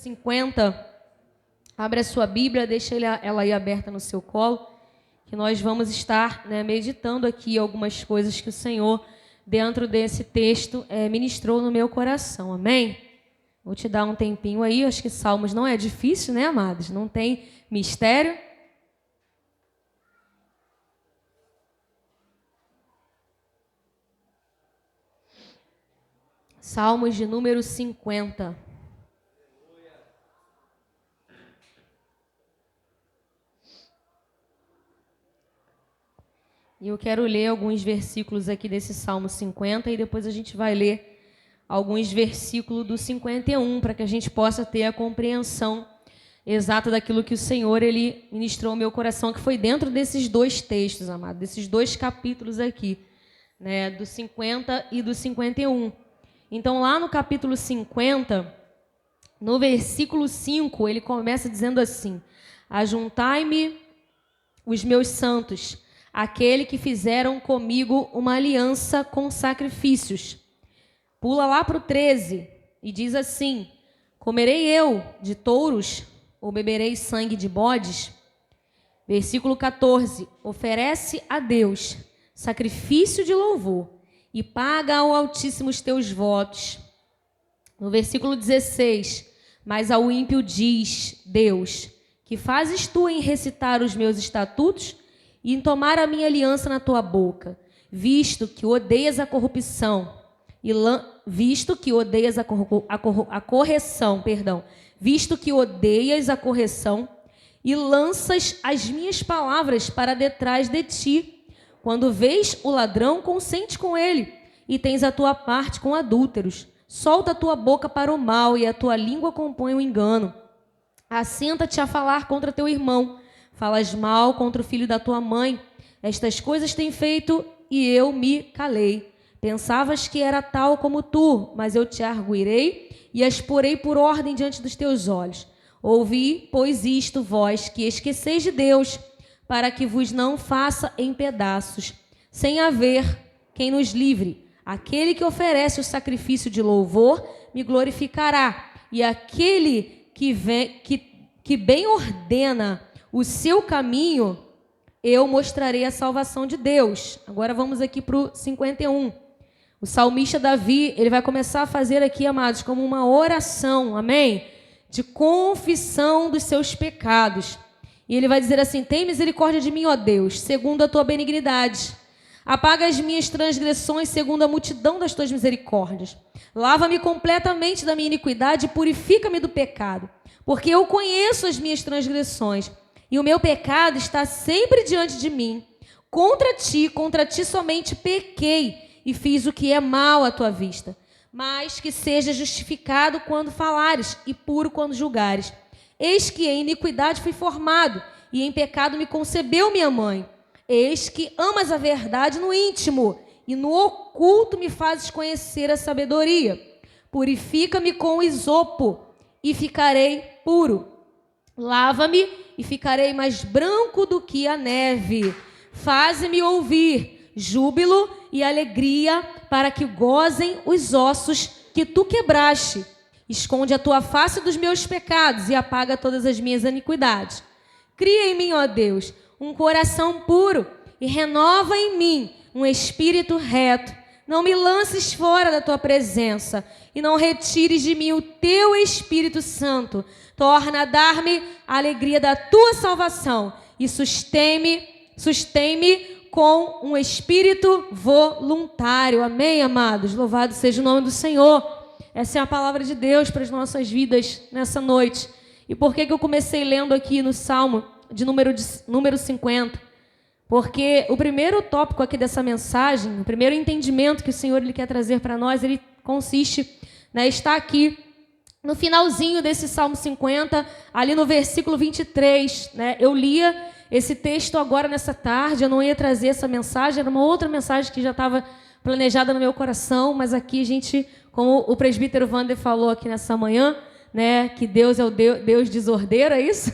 50, abre a sua Bíblia, deixa ela aí aberta no seu colo, que nós vamos estar, meditando aqui algumas coisas que o Senhor, dentro desse texto, ministrou no meu coração, amém? Vou te dar um tempinho aí, acho que Salmos não é difícil, né, amados? Não tem mistério. Salmos de número 50. E eu quero ler alguns versículos aqui desse Salmo 50 e depois a gente vai ler alguns versículos do 51 para que a gente possa ter a compreensão exata daquilo que o Senhor ele ministrou ao meu coração, que foi dentro desses dois textos, amado, desses dois capítulos aqui, né, do 50 e do 51. Então, lá no capítulo 50, no versículo 5, ele começa dizendo assim: ajuntai-me os meus santos, aquele que fizeram comigo uma aliança com sacrifícios. Pula lá para o 13 e diz assim: comerei eu de touros ou beberei sangue de bodes? Versículo 14, oferece a Deus sacrifício de louvor e paga ao Altíssimo os teus votos. No versículo 16, mas ao ímpio diz Deus: que fazes tu em recitar os meus estatutos e em tomar a minha aliança na tua boca, visto que odeias a corrupção, visto que odeias a correção, visto que odeias a correção e lanças as minhas palavras para detrás de ti. Quando vês o ladrão, consente com ele, e tens a tua parte com adúlteros. Solta a tua boca para o mal, e a tua língua compõe o engano. Assenta-te a falar contra teu irmão, falas mal contra o filho da tua mãe. Estas coisas tens feito, e eu me calei. Pensavas que era tal como tu, mas eu te arguirei, e as porei por ordem diante dos teus olhos. Ouvi, pois, isto, vós, que esqueceis de Deus, para que vos não faça em pedaços, sem haver quem nos livre. Aquele que oferece o sacrifício de louvor me glorificará, e aquele que bem ordena o seu caminho, eu mostrarei a salvação de Deus. Agora vamos aqui para o 51. O salmista Davi, ele vai começar a fazer aqui, amados, como uma oração, amém? De confissão dos seus pecados. E ele vai dizer assim: tem misericórdia de mim, ó Deus, segundo a tua benignidade. Apaga as minhas transgressões segundo a multidão das tuas misericórdias. Lava-me completamente da minha iniquidade e purifica-me do pecado. Porque eu conheço as minhas transgressões e o meu pecado está sempre diante de mim. Contra ti somente pequei e fiz o que é mal à tua vista. Mas que seja justificado quando falares e puro quando julgares. Eis que em iniquidade fui formado, e em pecado me concebeu minha mãe. Eis que amas a verdade no íntimo, e no oculto me fazes conhecer a sabedoria. Purifica-me com isopo, e ficarei puro. Lava-me, e ficarei mais branco do que a neve. Faze-me ouvir júbilo e alegria, para que gozem os ossos que tu quebraste. Esconde a tua face dos meus pecados e apaga todas as minhas iniquidades. Cria em mim, ó Deus, um coração puro e renova em mim um espírito reto. Não me lances fora da tua presença e não retires de mim o teu Espírito Santo. Torna a dar-me a alegria da tua salvação e sustém-me com um espírito voluntário. Amém, amados? Louvado seja o nome do Senhor. Essa é a palavra de Deus para as nossas vidas nessa noite. E por que eu comecei lendo aqui no Salmo de número 50? Porque o primeiro tópico aqui dessa mensagem, o primeiro entendimento que o Senhor ele quer trazer para nós, ele consiste, está aqui no finalzinho desse Salmo 50, ali no versículo 23. Eu lia esse texto agora nessa tarde, eu não ia trazer essa mensagem, era uma outra mensagem que já estava planejada no meu coração, mas aqui a gente, como o presbítero Wander falou aqui nessa manhã, que Deus é o Deus desordeiro, é isso?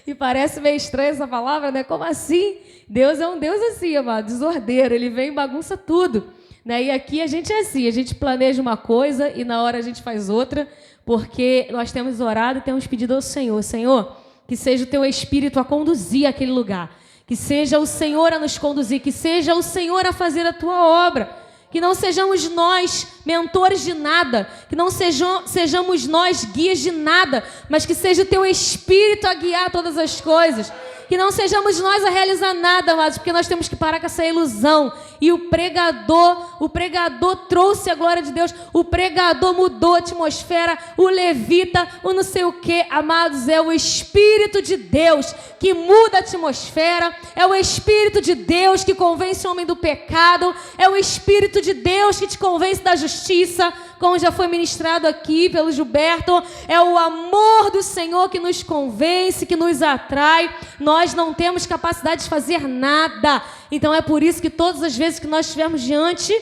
E parece meio estranha essa palavra, né? Como assim? Deus é um Deus assim, amado, desordeiro, ele vem e bagunça tudo. E aqui a gente é assim, a gente planeja uma coisa e na hora a gente faz outra, porque nós temos orado e temos pedido ao Senhor, Senhor, que seja o Teu Espírito a conduzir aquele lugar, que seja o Senhor a nos conduzir, que seja o Senhor a fazer a Tua obra, que não sejamos nós mentores de nada, que não sejamos nós guias de nada, mas que seja o Teu Espírito a guiar todas as coisas. Que não sejamos nós a realizar nada, amados, porque nós temos que parar com essa ilusão. E o pregador trouxe a glória de Deus, o pregador mudou a atmosfera, o levita, o não sei o que, amados, é o Espírito de Deus que muda a atmosfera, é o Espírito de Deus que convence o homem do pecado, é o Espírito de Deus que te convence da justiça, como já foi ministrado aqui pelo Gilberto, é o amor do Senhor que nos convence, que nos atrai. Nós não temos capacidade de fazer nada, então é por isso que todas as vezes que nós estivermos diante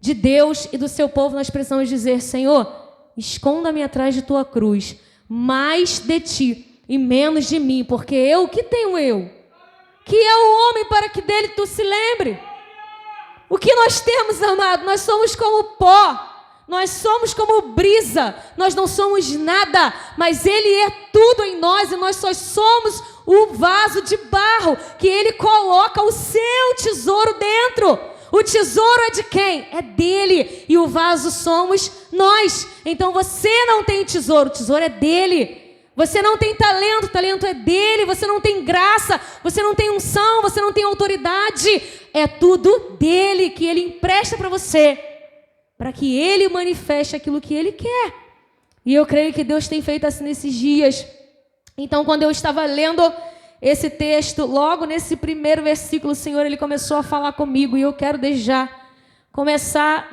de Deus e do seu povo, nós precisamos dizer: Senhor, esconda-me atrás de tua cruz, mais de ti e menos de mim, porque eu, que tenho eu? Que é o homem para que dele tu se lembre? O que nós temos, amado? Nós somos como pó. Nós somos como brisa, nós não somos nada, mas Ele é tudo em nós e nós só somos o vaso de barro que Ele coloca o seu tesouro dentro. O tesouro é de quem? É dele, e o vaso somos nós. Então você não tem tesouro, o tesouro é dele. Você não tem talento, o talento é dele. Você não tem graça, você não tem unção, você não tem autoridade. É tudo dele que Ele empresta para você, para que Ele manifeste aquilo que Ele quer. E eu creio que Deus tem feito assim nesses dias. Então, quando eu estava lendo esse texto, logo nesse primeiro versículo, o Senhor, Ele começou a falar comigo. E eu quero desde já começar,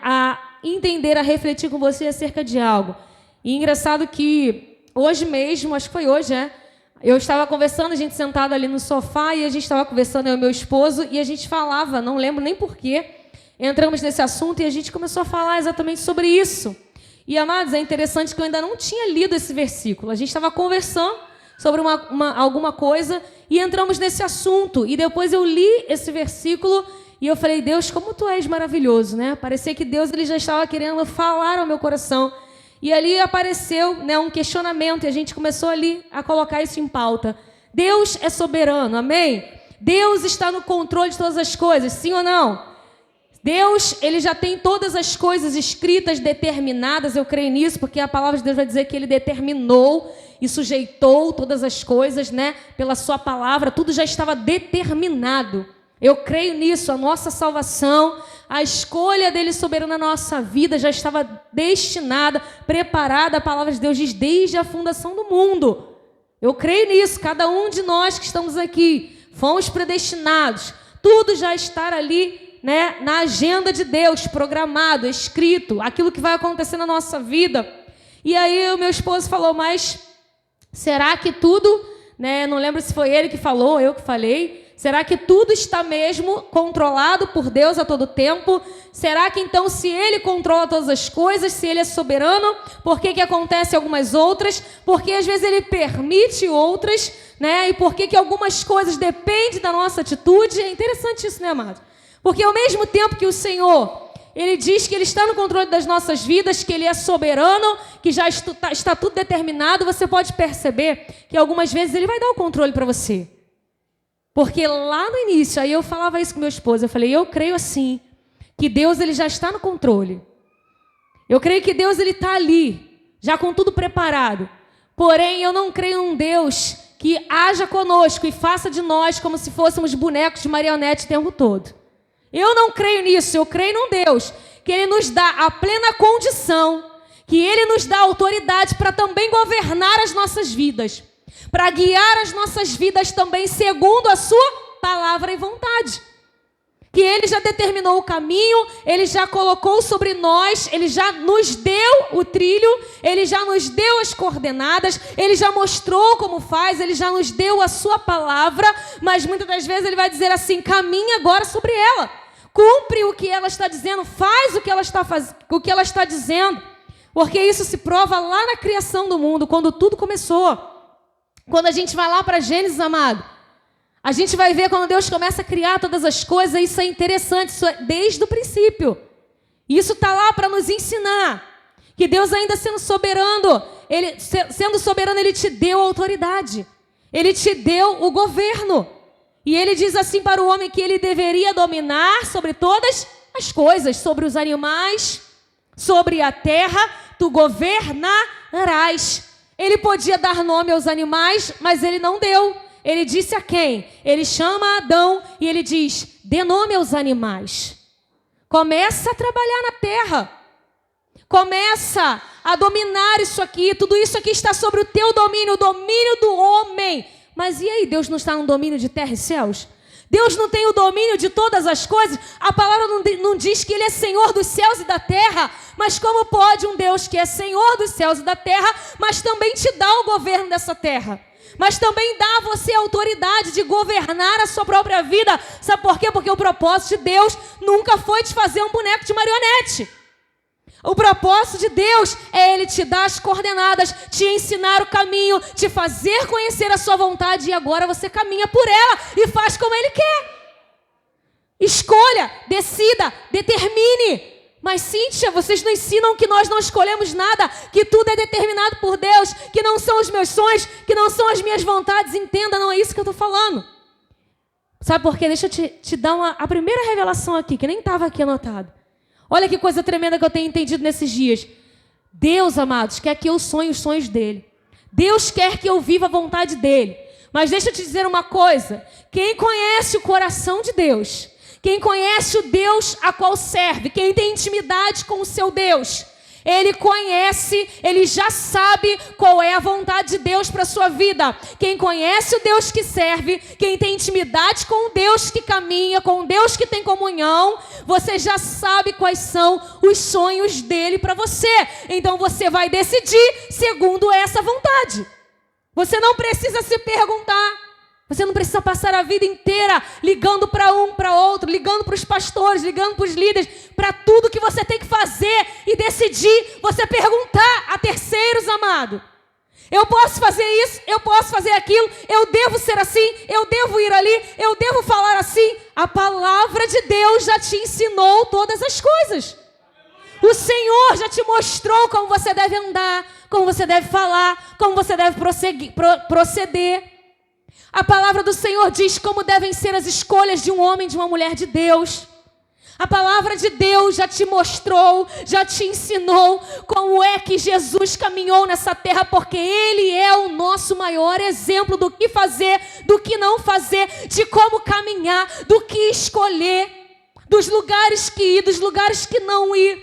a entender, a refletir com você acerca de algo. E engraçado que hoje mesmo, acho que foi hoje, eu estava conversando, a gente sentado ali no sofá, e a gente estava conversando, eu e meu esposo, e a gente falava, não lembro nem porquê, entramos nesse assunto e a gente começou a falar exatamente sobre isso. E, amados, é interessante que eu ainda não tinha lido esse versículo. A gente estava conversando sobre alguma coisa e entramos nesse assunto. E depois eu li esse versículo e eu falei: Deus, como Tu és maravilhoso, né? Parecia que Deus, Ele já estava querendo falar ao meu coração. E ali apareceu, um questionamento e a gente começou ali a colocar isso em pauta. Deus é soberano, amém? Deus está no controle de todas as coisas, sim ou não? Deus, Ele já tem todas as coisas escritas, determinadas, eu creio nisso, porque a palavra de Deus vai dizer que Ele determinou e sujeitou todas as coisas, pela sua palavra, tudo já estava determinado. Eu creio nisso, a nossa salvação, a escolha dEle soberana na nossa vida já estava destinada, preparada, a palavra de Deus diz, desde a fundação do mundo. Eu creio nisso, cada um de nós que estamos aqui, fomos predestinados, tudo já está ali, na agenda de Deus, programado, escrito, aquilo que vai acontecer na nossa vida. E aí o meu esposo falou: mas será que tudo, não lembro se foi ele que falou, eu que falei, será que tudo está mesmo controlado por Deus a todo tempo? Será que então, se Ele controla todas as coisas, se Ele é soberano, por que acontece algumas outras? Porque às vezes Ele permite outras, e por que algumas coisas dependem da nossa atitude? É interessante isso, amado? Porque ao mesmo tempo que o Senhor, Ele diz que Ele está no controle das nossas vidas, que Ele é soberano, que já está tudo determinado, você pode perceber que algumas vezes Ele vai dar o controle para você. Porque lá no início, aí eu falava isso com meu esposo, eu falei: eu creio assim, que Deus, Ele já está no controle. Eu creio que Deus, Ele está ali, já com tudo preparado. Porém, eu não creio em um Deus que haja conosco e faça de nós como se fôssemos bonecos de marionete o tempo todo. Eu não creio nisso, eu creio num Deus que Ele nos dá a plena condição, que Ele nos dá autoridade para também governar as nossas vidas, para guiar as nossas vidas também segundo a sua palavra e vontade. Que Ele já determinou o caminho, Ele já colocou sobre nós, Ele já nos deu o trilho, Ele já nos deu as coordenadas, Ele já mostrou como faz, Ele já nos deu a sua palavra, mas muitas das vezes Ele vai dizer assim: caminha agora sobre ela. Cumpre o que ela está dizendo, faz o que ela está dizendo, porque isso se prova lá na criação do mundo, quando tudo começou. Quando a gente vai lá para Gênesis, amado, a gente vai ver quando Deus começa a criar todas as coisas. Isso é interessante, isso é desde o princípio. Isso está lá para nos ensinar que Deus ainda sendo soberano, Ele te deu autoridade. Ele te deu o governo. E Ele diz assim para o homem que ele deveria dominar sobre todas as coisas, sobre os animais, sobre a terra, tu governarás. Ele podia dar nome aos animais, mas Ele não deu. Ele disse a quem? Ele chama Adão e Ele diz, dê nome aos animais. Começa a trabalhar na terra. Começa a dominar isso aqui. Tudo isso aqui está sobre o teu domínio, o domínio do homem. Mas e aí, Deus não está no domínio de terra e céus? Deus não tem o domínio de todas as coisas? A palavra não diz que Ele é Senhor dos céus e da terra. Mas como pode um Deus que é Senhor dos céus e da terra, mas também te dá o governo dessa terra? Mas também dá a você a autoridade de governar a sua própria vida. Sabe por quê? Porque o propósito de Deus nunca foi te fazer um boneco de marionete. O propósito de Deus é Ele te dar as coordenadas, te ensinar o caminho, te fazer conhecer a sua vontade e agora você caminha por ela e faz como Ele quer. Escolha, decida, determine. Mas Cíntia, vocês não ensinam que nós não escolhemos nada, que tudo é determinado por Deus, que não são os meus sonhos, que não são as minhas vontades. Entenda, não é isso que eu estou falando. Sabe por quê? Deixa eu te dar a primeira revelação aqui, que nem estava aqui anotado. Olha que coisa tremenda que eu tenho entendido nesses dias. Deus, amados, quer que eu sonhe os sonhos dEle. Deus quer que eu viva a vontade dEle. Mas deixa eu te dizer uma coisa. Quem conhece o coração de Deus, quem conhece o Deus a qual serve, quem tem intimidade com o seu Deus, Ele conhece, Ele já sabe qual é a vontade de Deus para a sua vida. Quem conhece o Deus que serve, quem tem intimidade com o Deus que caminha, com o Deus que tem comunhão, você já sabe quais são os sonhos dEle para você. Então você vai decidir segundo essa vontade. Você não precisa se perguntar. Você não precisa passar a vida inteira ligando para um, para outro, ligando para os pastores, ligando para os líderes, para tudo que você tem que fazer e decidir, você perguntar a terceiros, amado. Eu posso fazer isso, eu posso fazer aquilo, eu devo ser assim, eu devo ir ali, eu devo falar assim. A palavra de Deus já te ensinou todas as coisas. O Senhor já te mostrou como você deve andar, como você deve falar, como você deve proceder. A palavra do Senhor diz como devem ser as escolhas de um homem e de uma mulher de Deus. A palavra de Deus já te mostrou, já te ensinou como é que Jesus caminhou nessa terra, porque Ele é o nosso maior exemplo do que fazer, do que não fazer, de como caminhar, do que escolher, dos lugares que ir, dos lugares que não ir,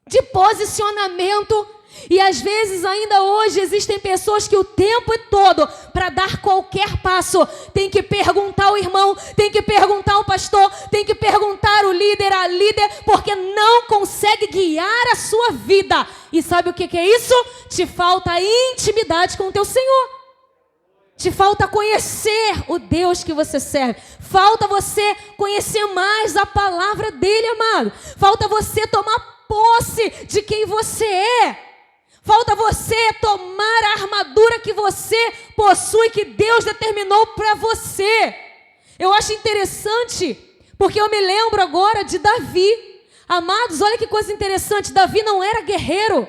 de posicionamento. E às vezes ainda hoje existem pessoas que o tempo todo, para dar qualquer passo, tem que perguntar ao irmão, tem que perguntar ao pastor, tem que perguntar o líder, a líder, porque não consegue guiar a sua vida. E sabe o que é isso? Te falta intimidade com o teu Senhor. Te falta conhecer o Deus que você serve. Falta você conhecer mais a palavra dele, amado. Falta você tomar posse de quem você é. Falta você tomar a armadura que você possui, que Deus determinou para você. Eu acho interessante, porque eu me lembro agora de Davi. Amados, olha que coisa interessante. Davi não era guerreiro.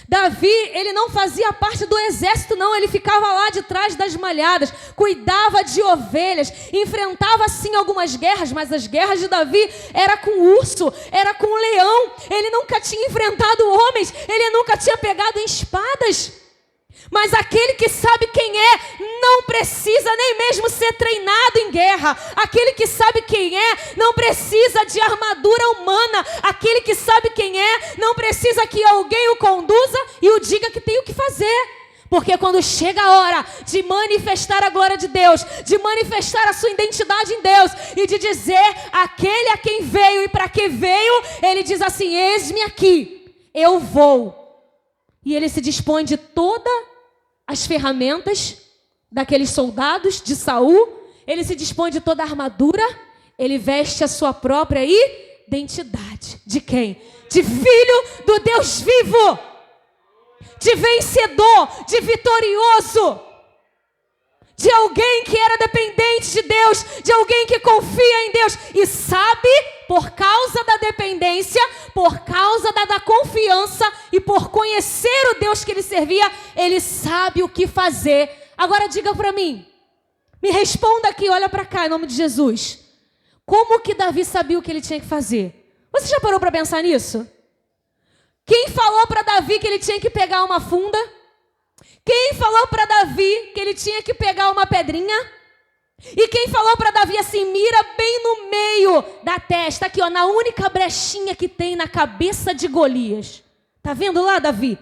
Davi, ele não fazia parte do exército, não. Ele ficava lá de trás das malhadas, cuidava de ovelhas, enfrentava sim algumas guerras, mas as guerras de Davi era com urso, era com leão. Ele nunca tinha enfrentado homens, ele nunca tinha pegado em espadas. Mas aquele que sabe quem é, não precisa nem mesmo ser treinado em guerra. Aquele que sabe quem é, não precisa de armadura humana. Aquele que sabe quem é, não precisa que alguém o conduza e o diga que tem o que fazer. Porque quando chega a hora de manifestar a glória de Deus, de manifestar a sua identidade em Deus e de dizer aquele a quem veio e para que veio, ele diz assim: eis-me aqui, eu vou. E ele se dispõe de todas as ferramentas daqueles soldados de Saul. Ele se dispõe de toda a armadura. Ele veste a sua própria identidade. De quem? De filho do Deus vivo. De vencedor, de vitorioso. De alguém que era dependente de Deus. De alguém que confia em Deus. E sabe Por causa da dependência, por causa da confiança e por conhecer o Deus que ele servia, ele sabe o que fazer. Agora diga para mim, me responda aqui, olha para cá, em nome de Jesus. Como que Davi sabia o que ele tinha que fazer? Você já parou para pensar nisso? Quem falou para Davi que ele tinha que pegar uma funda? Quem falou para Davi que ele tinha que pegar uma pedrinha? E quem falou para Davi assim, mira bem no meio da testa, aqui ó, na única brechinha que tem na cabeça de Golias. Tá vendo lá, Davi?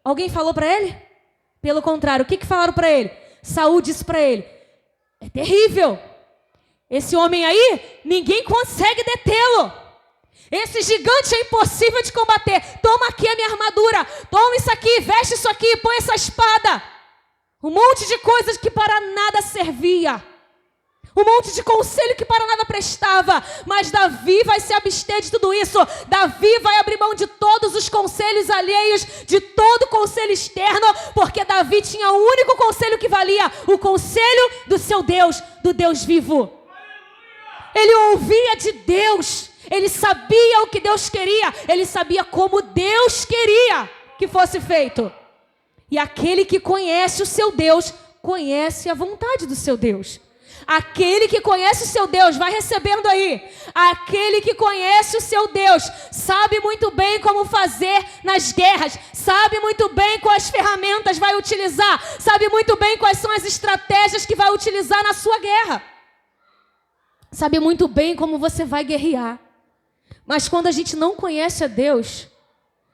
Alguém falou para ele? Pelo contrário, o que falaram para ele? Saúl disse para ele, é terrível. Esse homem aí, ninguém consegue detê-lo. Esse gigante é impossível de combater. Toma aqui a minha armadura. Toma isso aqui, veste isso aqui, põe essa espada. Um monte de coisas que para nada servia. Um monte de conselho que para nada prestava. Mas Davi vai se abster de tudo isso. Davi vai abrir mão de todos os conselhos alheios, de todo conselho externo, porque Davi tinha o único conselho que valia, o conselho do seu Deus, do Deus vivo. Ele ouvia de Deus. Ele sabia o que Deus queria. Ele sabia como Deus queria que fosse feito. E aquele que conhece o seu Deus, conhece a vontade do seu Deus. Aquele que conhece o seu Deus, vai recebendo aí. Aquele que conhece o seu Deus, sabe muito bem como fazer nas guerras. Sabe muito bem quais ferramentas vai utilizar. Sabe muito bem quais são as estratégias que vai utilizar na sua guerra. Sabe muito bem como você vai guerrear. Mas quando a gente não conhece a Deus,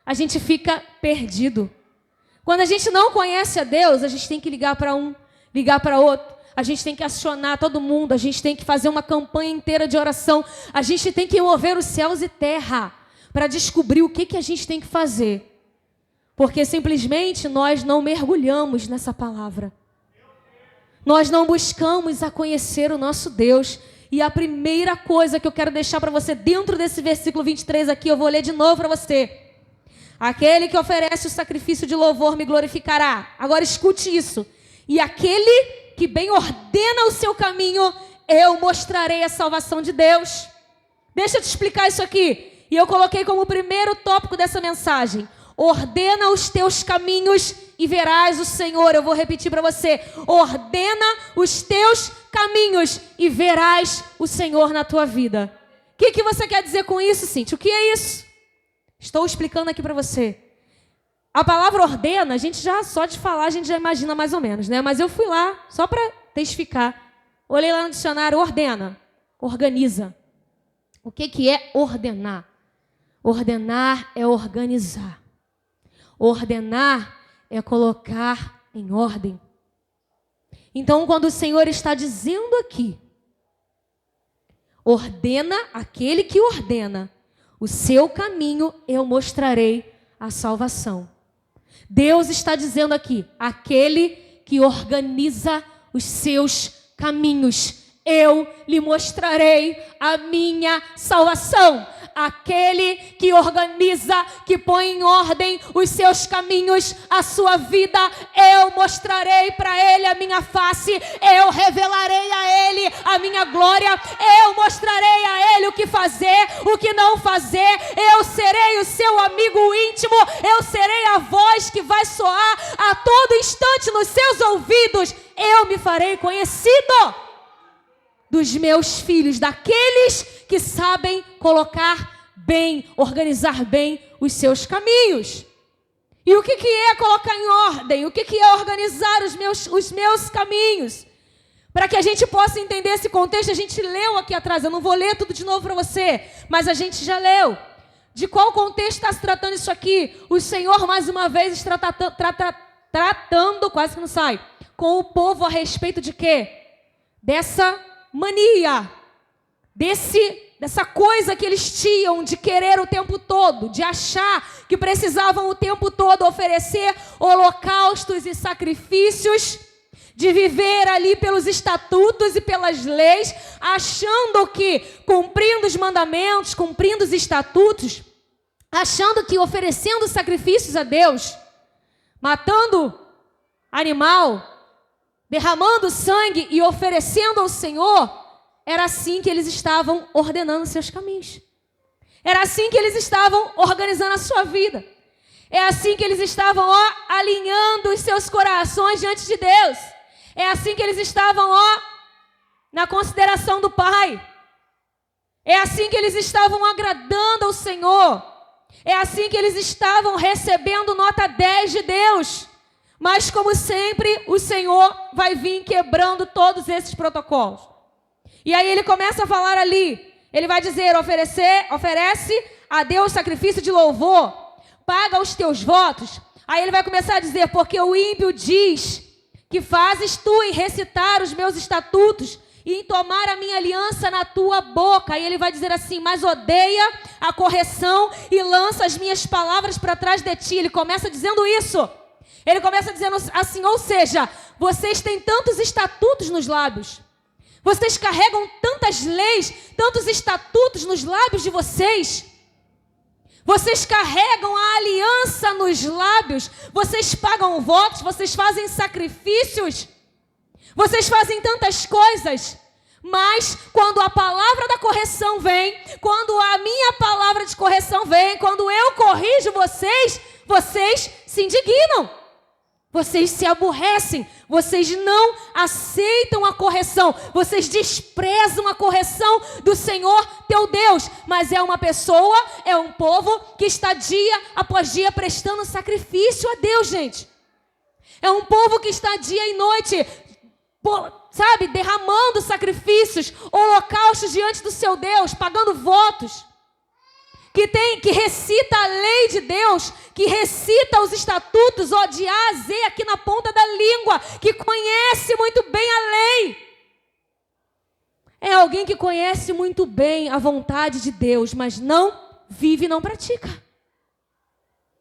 a gente fica perdido. Quando a gente não conhece a Deus, a gente tem que ligar para um, ligar para outro. A gente tem que acionar todo mundo. A gente tem que fazer uma campanha inteira de oração. A gente tem que mover os céus e terra para descobrir o que a gente tem que fazer. Porque simplesmente nós não mergulhamos nessa palavra. Nós não buscamos a conhecer o nosso Deus. E a primeira coisa que eu quero deixar para você dentro desse versículo 23 aqui, eu vou ler de novo para você. Aquele que oferece o sacrifício de louvor me glorificará. Agora escute isso. E aquele que bem ordena o seu caminho, eu mostrarei a salvação de Deus. Deixa eu te explicar isso aqui. E eu coloquei como primeiro tópico dessa mensagem. Ordena os teus caminhos e verás o Senhor. Eu vou repetir para você. Ordena os teus caminhos e verás o Senhor na tua vida. O que você quer dizer com isso, Cíntia? O que é isso? Estou explicando aqui para você. A palavra ordena, a gente já, só de falar, a gente já imagina mais ou menos, né? Mas eu fui lá, só para testificar. Olhei lá no dicionário, ordena, organiza. O que é ordenar? Ordenar é organizar. Ordenar é colocar em ordem. Então, quando o Senhor está dizendo aqui, ordena aquele que ordena, o seu caminho eu mostrarei a salvação. Deus está dizendo aqui, aquele que organiza os seus caminhos, eu lhe mostrarei a minha salvação. Aquele que organiza, que põe em ordem os seus caminhos, a sua vida, eu mostrarei para ele a minha face, eu revelarei a ele a minha glória, eu mostrarei a ele o que fazer, o que não fazer, eu serei o seu amigo íntimo, eu serei a voz que vai soar a todo instante nos seus ouvidos, eu me farei conhecido dos meus filhos, daqueles que sabem colocar bem, organizar bem os seus caminhos. E o que é colocar em ordem? O que é organizar os meus caminhos? Para que a gente possa entender esse contexto, a gente leu aqui atrás, eu não vou ler tudo de novo para você, mas a gente já leu. De qual contexto está se tratando isso aqui? O Senhor, mais uma vez, está tratando, quase que não sai, com o povo a respeito de quê? Dessa mania, dessa coisa que eles tinham de querer o tempo todo, de achar que precisavam o tempo todo oferecer holocaustos e sacrifícios, de viver ali pelos estatutos e pelas leis, achando que cumprindo os mandamentos, cumprindo os estatutos, achando que oferecendo sacrifícios a Deus, matando animal, derramando sangue e oferecendo ao Senhor, era assim que eles estavam ordenando seus caminhos. Era assim que eles estavam organizando a sua vida. É assim que eles estavam, alinhando os seus corações diante de Deus. É assim que eles estavam, na consideração do Pai. É assim que eles estavam agradando ao Senhor. É assim que eles estavam recebendo nota 10 de Deus. Mas, como sempre, o Senhor vai vir quebrando todos esses protocolos. E aí ele começa a falar ali. Ele vai dizer, oferece a Deus sacrifício de louvor. Paga os teus votos. Aí ele vai começar a dizer, porque o ímpio diz que fazes tu em recitar os meus estatutos e em tomar a minha aliança na tua boca. Aí ele vai dizer assim, mas odeia a correção e lança as minhas palavras para trás de ti. Ele começa dizendo isso. Ele começa dizendo assim, ou seja, vocês têm tantos estatutos nos lábios. Vocês carregam tantas leis, tantos estatutos nos lábios de vocês. Vocês carregam a aliança nos lábios. Vocês pagam votos, vocês fazem sacrifícios. Vocês fazem tantas coisas, mas quando a palavra da correção vem, quando a minha palavra de correção vem, quando eu corrijo vocês, vocês se indignam. Vocês se aborrecem, vocês não aceitam a correção, vocês desprezam a correção do Senhor teu Deus. Mas é uma pessoa, é um povo que está dia após dia prestando sacrifício a Deus, gente. É um povo que está dia e noite, sabe, derramando sacrifícios, holocaustos diante do seu Deus, pagando votos. Que recita a lei de Deus, que recita os estatutos, de A a Z, aqui na ponta da língua, que conhece muito bem a lei. É alguém que conhece muito bem a vontade de Deus, mas não vive e não pratica.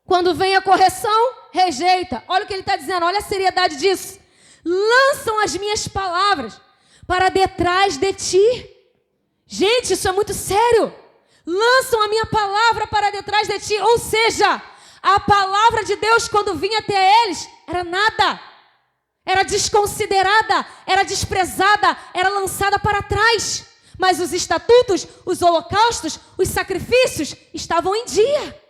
Quando vem a correção, rejeita. Olha o que ele está dizendo, olha a seriedade disso. Lançam as minhas palavras para detrás de ti. Gente, isso é muito sério. Lançam a minha palavra para detrás de ti. Ou seja, a palavra de Deus, quando vinha até eles, era nada. Era desconsiderada, era desprezada, era lançada para trás. Mas os estatutos, os holocaustos, os sacrifícios estavam em dia.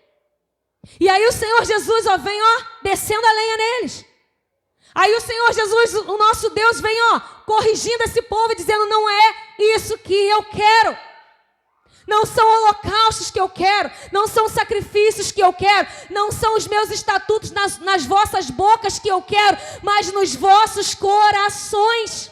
E aí o Senhor Jesus vem descendo a lenha neles. Aí o Senhor Jesus, o nosso Deus, vem corrigindo esse povo e dizendo, não é isso que eu quero. Não são holocaustos que eu quero, não são sacrifícios que eu quero, não são os meus estatutos nas vossas bocas que eu quero, mas nos vossos corações.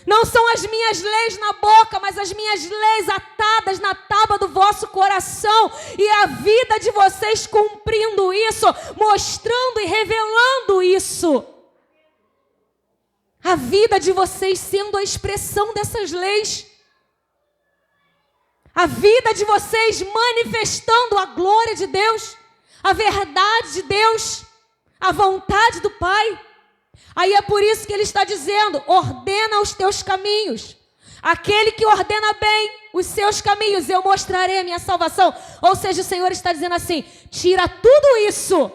Não são as minhas leis na boca, mas as minhas leis atadas na tábua do vosso coração. E a vida de vocês cumprindo isso, mostrando e revelando isso. A vida de vocês sendo a expressão dessas leis. A vida de vocês manifestando a glória de Deus, a verdade de Deus, a vontade do Pai. Aí é por isso que ele está dizendo, ordena os teus caminhos. Aquele que ordena bem os seus caminhos, eu mostrarei a minha salvação. Ou seja, o Senhor está dizendo assim, tira tudo isso.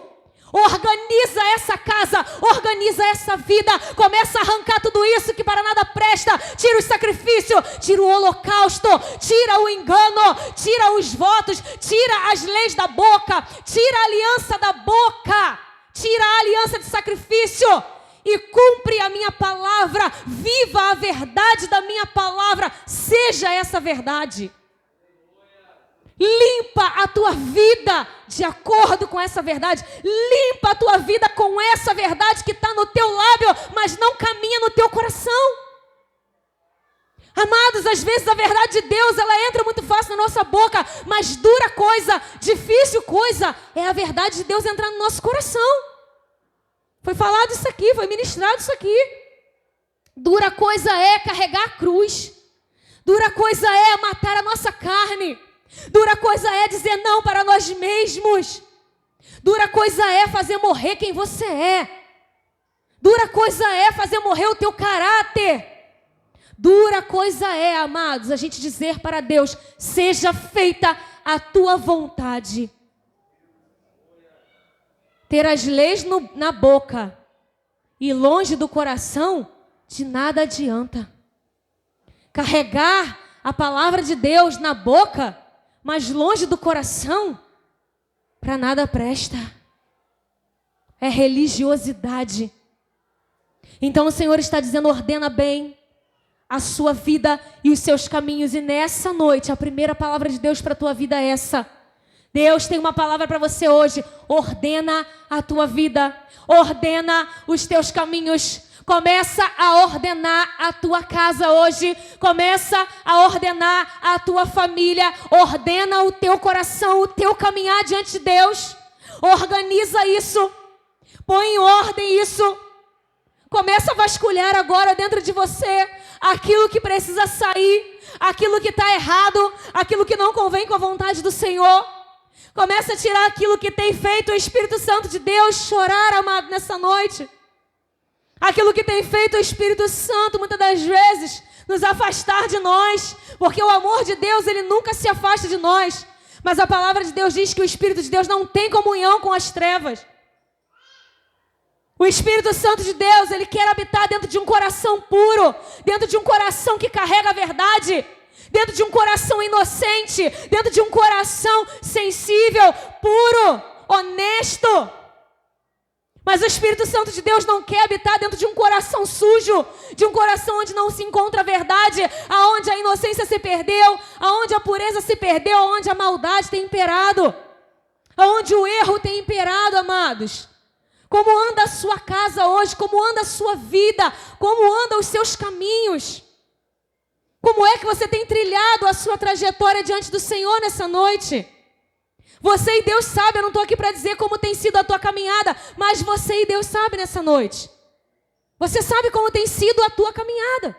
Organiza essa casa, organiza essa vida, começa a arrancar tudo isso que para nada presta, tira o sacrifício, tira o holocausto, tira o engano, tira os votos, tira as leis da boca, tira a aliança da boca, tira a aliança de sacrifício e cumpre a minha palavra, viva a verdade da minha palavra, seja essa verdade. Limpa a tua vida de acordo com essa verdade. Limpa a tua vida com essa verdade que está no teu lábio, mas não caminha no teu coração. Amados, às vezes a verdade de Deus, ela entra muito fácil na nossa boca, mas dura coisa, difícil coisa, é a verdade de Deus entrar no nosso coração. Foi falado isso aqui, foi ministrado isso aqui. Dura coisa é carregar a cruz. Dura coisa é matar a nossa carne. Dura coisa é dizer não para nós mesmos. Dura coisa é fazer morrer quem você é. Dura coisa é fazer morrer o teu caráter. Dura coisa é, amados, a gente dizer para Deus, seja feita a tua vontade. Ter as leis na boca e longe do coração, de nada adianta. Carregar a palavra de Deus na boca, mas longe do coração, para nada presta. É religiosidade. Então o Senhor está dizendo, ordena bem a sua vida e os seus caminhos. E nessa noite, a primeira palavra de Deus para a tua vida é essa. Deus tem uma palavra para você hoje. Ordena a tua vida. Ordena os teus caminhos. Começa a ordenar a tua casa hoje. Começa a ordenar a tua família. Ordena o teu coração, o teu caminhar diante de Deus. Organiza isso. Põe em ordem isso. Começa a vasculhar agora dentro de você aquilo que precisa sair, aquilo que está errado, aquilo que não convém com a vontade do Senhor. Começa a tirar aquilo que tem feito o Espírito Santo de Deus chorar, amado, nessa noite. Aquilo que tem feito o Espírito Santo, muitas das vezes, nos afastar de nós. Porque o amor de Deus, ele nunca se afasta de nós. Mas a palavra de Deus diz que o Espírito de Deus não tem comunhão com as trevas. O Espírito Santo de Deus, ele quer habitar dentro de um coração puro, dentro de um coração que carrega a verdade, dentro de um coração inocente, dentro de um coração sensível, puro, honesto. Mas o Espírito Santo de Deus não quer habitar dentro de um coração sujo, de um coração onde não se encontra a verdade, aonde a inocência se perdeu, aonde a pureza se perdeu, aonde a maldade tem imperado, aonde o erro tem imperado, amados. Como anda a sua casa hoje, como anda a sua vida, como andam os seus caminhos. Como é que você tem trilhado a sua trajetória diante do Senhor nessa noite? Você e Deus sabe, eu não estou aqui para dizer como tem sido a tua caminhada, mas você e Deus sabe nessa noite. Você sabe como tem sido a tua caminhada.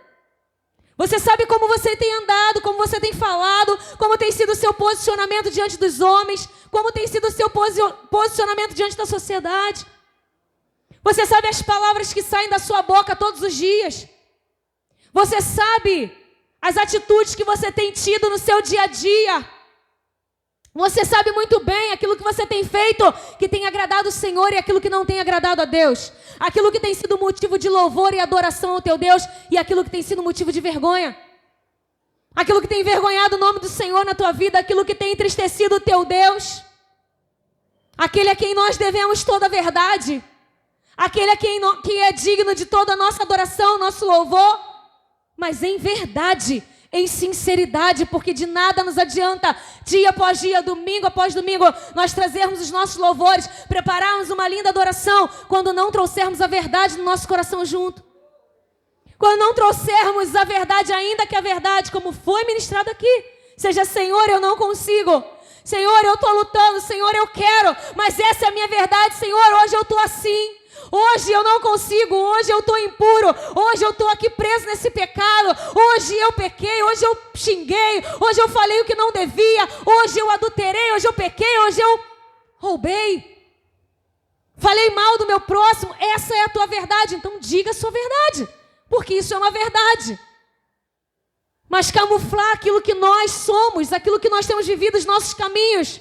Você sabe como você tem andado, como você tem falado, como tem sido o seu posicionamento diante dos homens, como tem sido o seu posicionamento diante da sociedade. Você sabe as palavras que saem da sua boca todos os dias. Você sabe as atitudes que você tem tido no seu dia a dia. Você sabe muito bem aquilo que você tem feito que tem agradado o Senhor e aquilo que não tem agradado a Deus. Aquilo que tem sido motivo de louvor e adoração ao teu Deus e aquilo que tem sido motivo de vergonha. Aquilo que tem envergonhado o nome do Senhor na tua vida, aquilo que tem entristecido o teu Deus. Aquele a quem nós devemos toda a verdade. Aquele a quem que é digno de toda a nossa adoração, nosso louvor. Mas em verdade, em sinceridade, porque de nada nos adianta, dia após dia, domingo após domingo, nós trazermos os nossos louvores, prepararmos uma linda adoração, quando não trouxermos a verdade no nosso coração junto. Quando não trouxermos a verdade, ainda que a verdade, como foi ministrado aqui, seja, Senhor, eu não consigo. Senhor, eu estou lutando. Senhor, eu quero, mas essa é a minha verdade. Senhor, hoje eu estou assim. Hoje eu não consigo, hoje eu estou impuro, hoje eu estou aqui preso nesse pecado, hoje eu pequei, hoje eu xinguei, hoje eu falei o que não devia, hoje eu adulterei, hoje eu pequei, hoje eu roubei, falei mal do meu próximo. Essa é a tua verdade, então diga a sua verdade, porque isso é uma verdade. Mas camuflar aquilo que nós somos, aquilo que nós temos vivido, os nossos caminhos,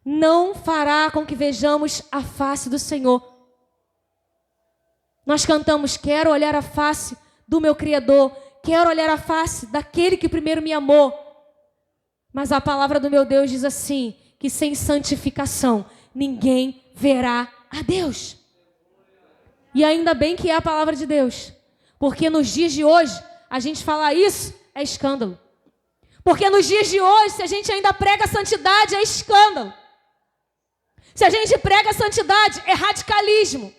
não fará com que vejamos a face do Senhor. Nós cantamos, quero olhar a face do meu Criador, quero olhar a face daquele que primeiro me amou. Mas a palavra do meu Deus diz assim, que sem santificação ninguém verá a Deus. E ainda bem que é a palavra de Deus, porque nos dias de hoje, a gente falar isso é escândalo. Porque nos dias de hoje, se a gente ainda prega a santidade, é escândalo. Se a gente prega a santidade, é radicalismo.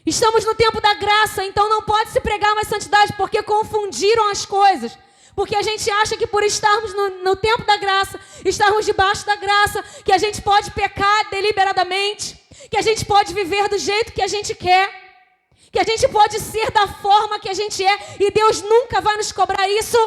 Estamos no tempo da graça, então não pode se pregar mais santidade, porque confundiram as coisas. Porque a gente acha que por estarmos no tempo da graça, estarmos debaixo da graça, que a gente pode pecar deliberadamente, que a gente pode viver do jeito que a gente quer, que a gente pode ser da forma que a gente é, e Deus nunca vai nos cobrar isso.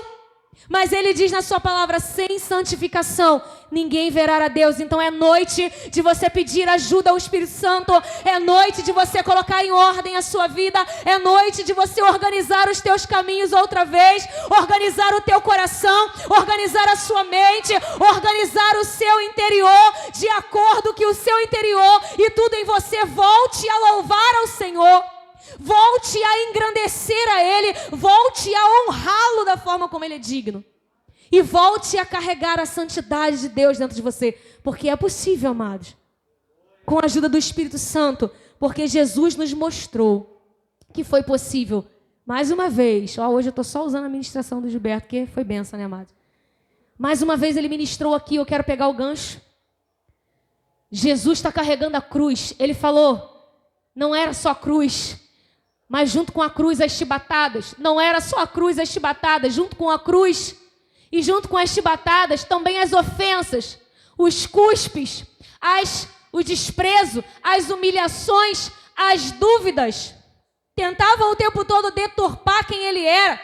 Mas Ele diz na sua palavra, sem santificação, ninguém verá a Deus. Então é noite de você pedir ajuda ao Espírito Santo, é noite de você colocar em ordem a sua vida, é noite de você organizar os teus caminhos outra vez, organizar o teu coração, organizar a sua mente, organizar o seu interior, de acordo que o seu interior e tudo em você volte a louvar ao Senhor. Volte a engrandecer a Ele, volte a honrá-lo da forma como Ele é digno. E volte a carregar a santidade de Deus dentro de você. Porque é possível, amados. Com a ajuda do Espírito Santo. Porque Jesus nos mostrou que foi possível. Mais uma vez. Hoje eu estou só usando a ministração do Gilberto, que foi benção, né, amados? Mais uma vez ele ministrou aqui. Eu quero pegar o gancho. Jesus está carregando a cruz. Ele falou, não era só a cruz, mas junto com a cruz as chibatadas. Não era só a cruz as chibatadas, junto com a cruz e junto com as chibatadas também as ofensas, os cuspes, o desprezo, as humilhações, as dúvidas. Tentavam o tempo todo deturpar quem ele era,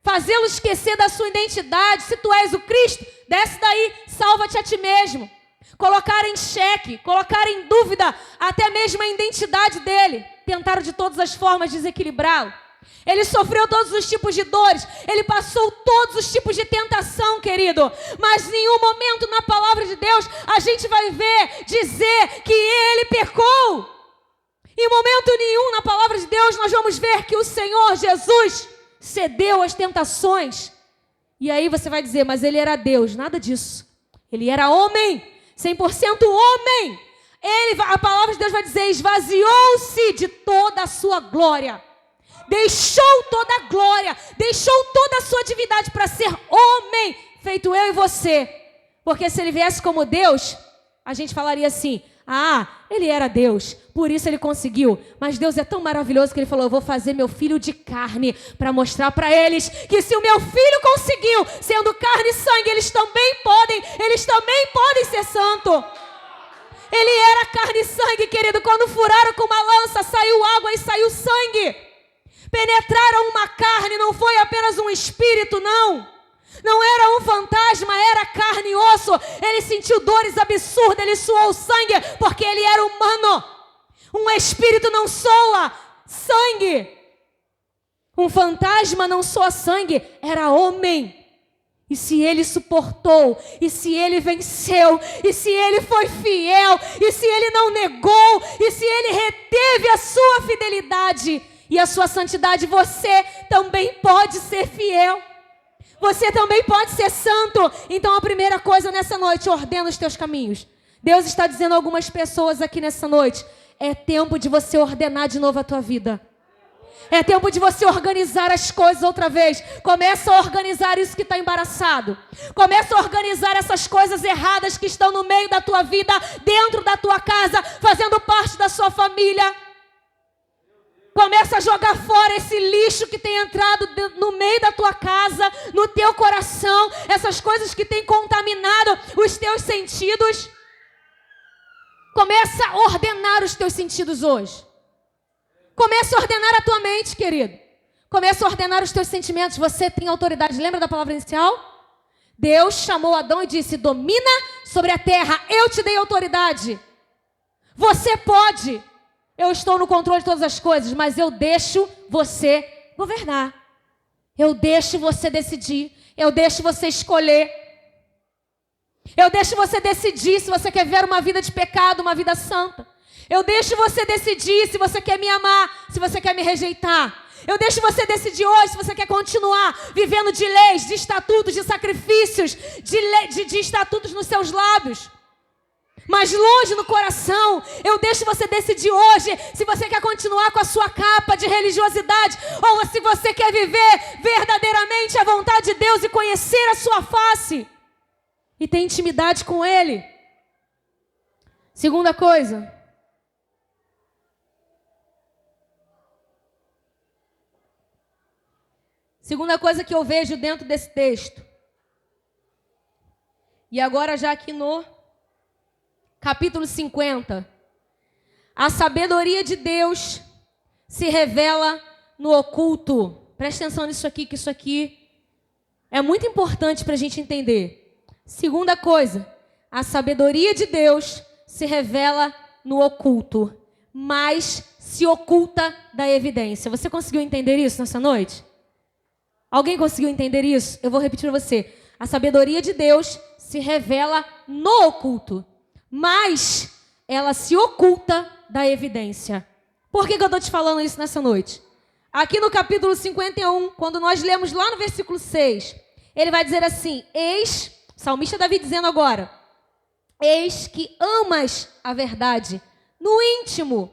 fazê-lo esquecer da sua identidade. Se tu és o Cristo, desce daí, salva-te a ti mesmo. Colocar em xeque, colocar em dúvida até mesmo a identidade dele. Tentaram de todas as formas desequilibrá-lo. Ele sofreu todos os tipos de dores. Ele passou todos os tipos de tentação, querido. Mas em nenhum momento na palavra de Deus a gente vai ver dizer que ele pecou. Em momento nenhum na palavra de Deus nós vamos ver que o Senhor Jesus cedeu às tentações. E aí você vai dizer, mas ele era Deus. Nada disso. Ele era homem. 100% homem. A palavra de Deus vai dizer, esvaziou-se de toda a sua glória. Deixou toda a glória. Deixou toda a sua divindade para ser homem. Feito eu e você. Porque se ele viesse como Deus, a gente falaria assim, ele era Deus, por isso ele conseguiu. Mas Deus é tão maravilhoso que ele falou, eu vou fazer meu filho de carne para mostrar para eles que se o meu filho conseguiu, sendo carne e sangue, eles também podem ser santo. Ele era carne e sangue, querido. Quando furaram com uma lança, saiu água e saiu sangue. Penetraram uma carne, não foi apenas um espírito, não. Não era um fantasma, era carne e osso. Ele sentiu dores absurdas, ele suou sangue, porque ele era humano. Um espírito não soa sangue. Um fantasma não soa sangue, era homem. E se ele suportou, e se ele venceu, e se ele foi fiel, e se ele não negou, e se ele reteve a sua fidelidade e a sua santidade, você também pode ser fiel. Você também pode ser santo. Então a primeira coisa nessa noite, ordena os teus caminhos. Deus está dizendo a algumas pessoas aqui nessa noite, é tempo de você ordenar de novo a tua vida. É tempo de você organizar as coisas outra vez. Começa a organizar isso que está embaraçado. Começa a organizar essas coisas erradas que estão no meio da tua vida, dentro da tua casa, fazendo parte da sua família. Começa a jogar fora esse lixo que tem entrado no meio da tua casa, no teu coração, essas coisas que têm contaminado os teus sentidos. Começa a ordenar os teus sentidos hoje. Começa a ordenar a tua mente, querido. Começa a ordenar os teus sentimentos. Você tem autoridade. Lembra da palavra inicial? Deus chamou Adão e disse, domina sobre a terra. Eu te dei autoridade. Você pode. Eu estou no controle de todas as coisas, mas eu deixo você governar. Eu deixo você decidir. Eu deixo você escolher. Eu deixo você decidir se você quer ver uma vida de pecado, uma vida santa. Eu deixo você decidir se você quer me amar, se você quer me rejeitar. Eu deixo você decidir hoje se você quer continuar vivendo de leis, de estatutos, de sacrifícios, de estatutos nos seus lábios. Mas longe no coração, eu deixo você decidir hoje se você quer continuar com a sua capa de religiosidade ou se você quer viver verdadeiramente a vontade de Deus e conhecer a sua face e ter intimidade com Ele. Segunda coisa. Segunda coisa que eu vejo dentro desse texto. E agora já aqui no capítulo 50. A sabedoria de Deus se revela no oculto. Presta atenção nisso aqui, que isso aqui é muito importante para a gente entender. Segunda coisa, a sabedoria de Deus se revela no oculto, mas se oculta da evidência. Você conseguiu entender isso nessa noite? Alguém conseguiu entender isso? Eu vou repetir para você. A sabedoria de Deus se revela no oculto, mas ela se oculta da evidência. Por que eu estou te falando isso nessa noite? Aqui no capítulo 51, quando nós lemos lá no versículo 6, ele vai dizer assim, eis, o salmista Davi dizendo agora, eis que amas a verdade no íntimo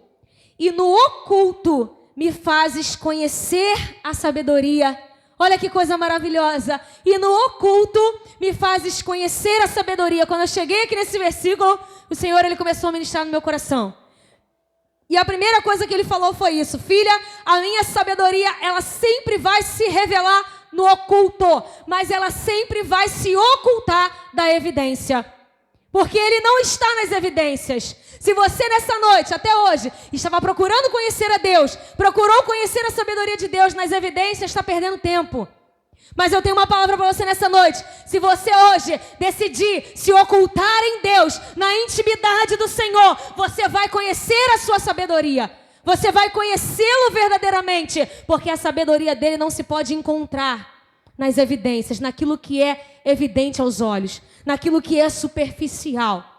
e no oculto me fazes conhecer a sabedoria. Olha que coisa maravilhosa. E no oculto me fazes conhecer a sabedoria. Quando eu cheguei aqui nesse versículo, o Senhor ele começou a ministrar no meu coração. E a primeira coisa que ele falou foi isso. Filha, a minha sabedoria, ela sempre vai se revelar no oculto. Mas ela sempre vai se ocultar da evidência. Porque ele não está nas evidências. Se você nessa noite, até hoje, estava procurando conhecer a Deus, procurou conhecer a sabedoria de Deus nas evidências, está perdendo tempo. Mas eu tenho uma palavra para você nessa noite. Se você hoje decidir se ocultar em Deus, na intimidade do Senhor, você vai conhecer a sua sabedoria. Você vai conhecê-lo verdadeiramente, porque a sabedoria dele não se pode encontrar nas evidências, naquilo que é evidente aos olhos, naquilo que é superficial.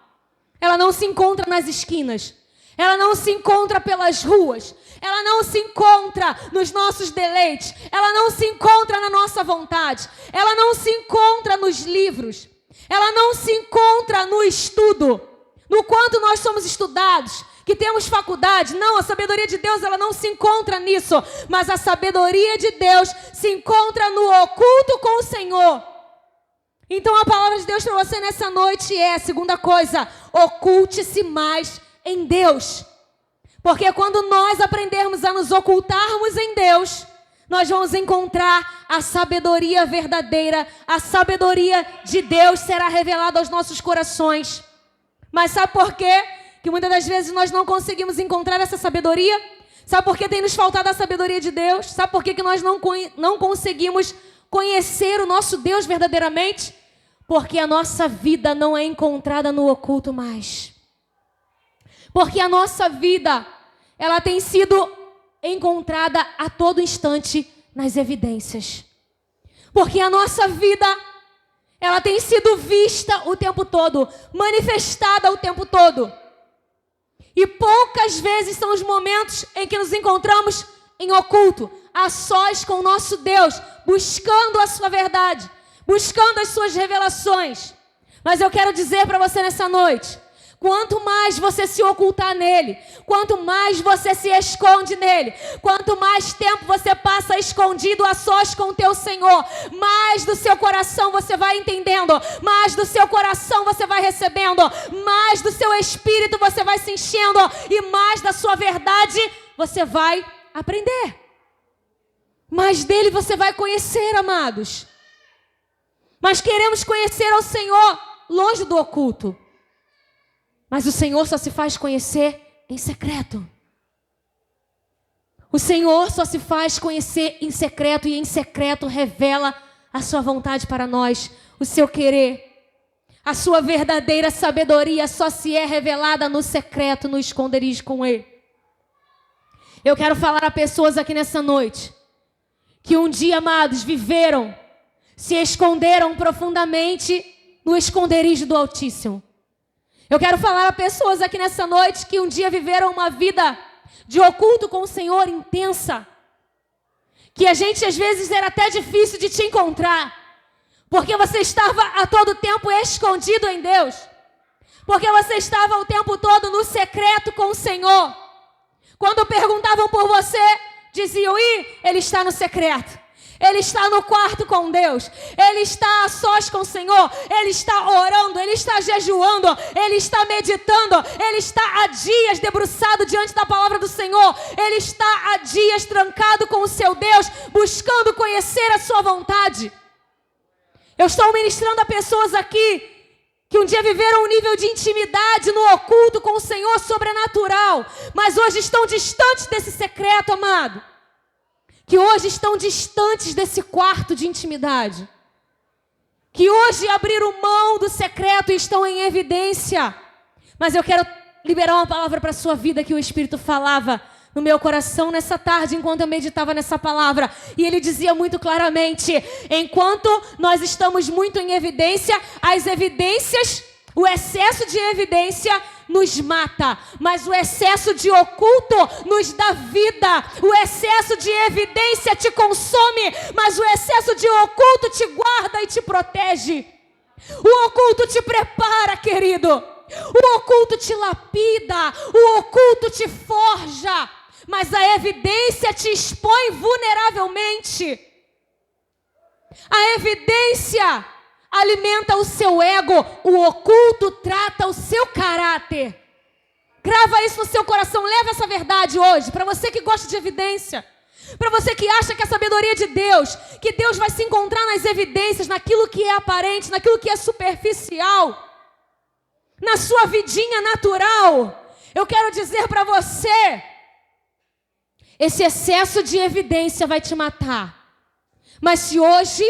Ela não se encontra nas esquinas, ela não se encontra pelas ruas, ela não se encontra nos nossos deleites, ela não se encontra na nossa vontade, ela não se encontra nos livros, ela não se encontra no estudo, no quanto nós somos estudados, que temos faculdade. Não, a sabedoria de Deus ela não se encontra nisso, mas a sabedoria de Deus se encontra no oculto com o Senhor. Então a palavra de Deus para você nessa noite é, segunda coisa, oculte-se mais em Deus. Porque quando nós aprendermos a nos ocultarmos em Deus, nós vamos encontrar a sabedoria verdadeira, a sabedoria de Deus será revelada aos nossos corações. Mas sabe por quê? Que muitas das vezes nós não conseguimos encontrar essa sabedoria? Sabe por que tem nos faltado a sabedoria de Deus? Sabe por que nós não conseguimos conhecer o nosso Deus verdadeiramente? Porque a nossa vida não é encontrada no oculto mais. Porque a nossa vida, ela tem sido encontrada a todo instante nas evidências. Porque a nossa vida, ela tem sido vista o tempo todo, manifestada o tempo todo. E poucas vezes são os momentos em que nos encontramos em oculto, a sós com o nosso Deus, buscando a sua verdade, buscando as suas revelações. Mas eu quero dizer para você nessa noite, quanto mais você se ocultar nele, quanto mais você se esconde nele, quanto mais tempo você passa escondido a sós com o teu Senhor, mais do seu coração você vai entendendo, mais do seu coração você vai recebendo, mais do seu espírito você vai se enchendo e mais da sua verdade você vai aprender. Mais dele você vai conhecer, amados. Mas queremos conhecer ao Senhor longe do oculto. Mas o Senhor só se faz conhecer em secreto. O Senhor só se faz conhecer em secreto e em secreto revela a sua vontade para nós, o seu querer. A sua verdadeira sabedoria só se é revelada no secreto, no esconderijo com Ele. Eu quero falar a pessoas aqui nessa noite que um dia, amados, viveram, se esconderam profundamente no esconderijo do Altíssimo. Eu quero falar a pessoas aqui nessa noite que um dia viveram uma vida de oculto com o Senhor intensa. Que a gente às vezes era até difícil de te encontrar. Porque você estava a todo tempo escondido em Deus. Porque você estava o tempo todo no secreto com o Senhor. Quando perguntavam por você, diziam, ele está no secreto. Ele está no quarto com Deus, ele está a sós com o Senhor, ele está orando, ele está jejuando, ele está meditando, ele está há dias debruçado diante da palavra do Senhor, ele está há dias trancado com o seu Deus, buscando conhecer a sua vontade. Eu estou ministrando a pessoas aqui que um dia viveram um nível de intimidade no oculto com o Senhor sobrenatural, mas hoje estão distantes desse secreto, amado. Que hoje estão distantes desse quarto de intimidade. Que hoje abriram mão do secreto e estão em evidência. Mas eu quero liberar uma palavra para a sua vida que o Espírito falava no meu coração nessa tarde, enquanto eu meditava nessa palavra. E ele dizia muito claramente, enquanto nós estamos muito em evidência, as evidências, o excesso de evidência nos mata, mas o excesso de oculto nos dá vida. O excesso de evidência te consome, mas o excesso de oculto te guarda e te protege. O oculto te prepara, querido. O oculto te lapida, o oculto te forja, mas a evidência te expõe vulneravelmente. A evidência alimenta o seu ego, o oculto trata o seu caráter. Grava isso no seu coração, leva essa verdade hoje, para você que gosta de evidência, para você que acha que a sabedoria de Deus, que Deus vai se encontrar nas evidências, naquilo que é aparente, naquilo que é superficial, na sua vidinha natural. Eu quero dizer para você, esse excesso de evidência vai te matar. Mas se hoje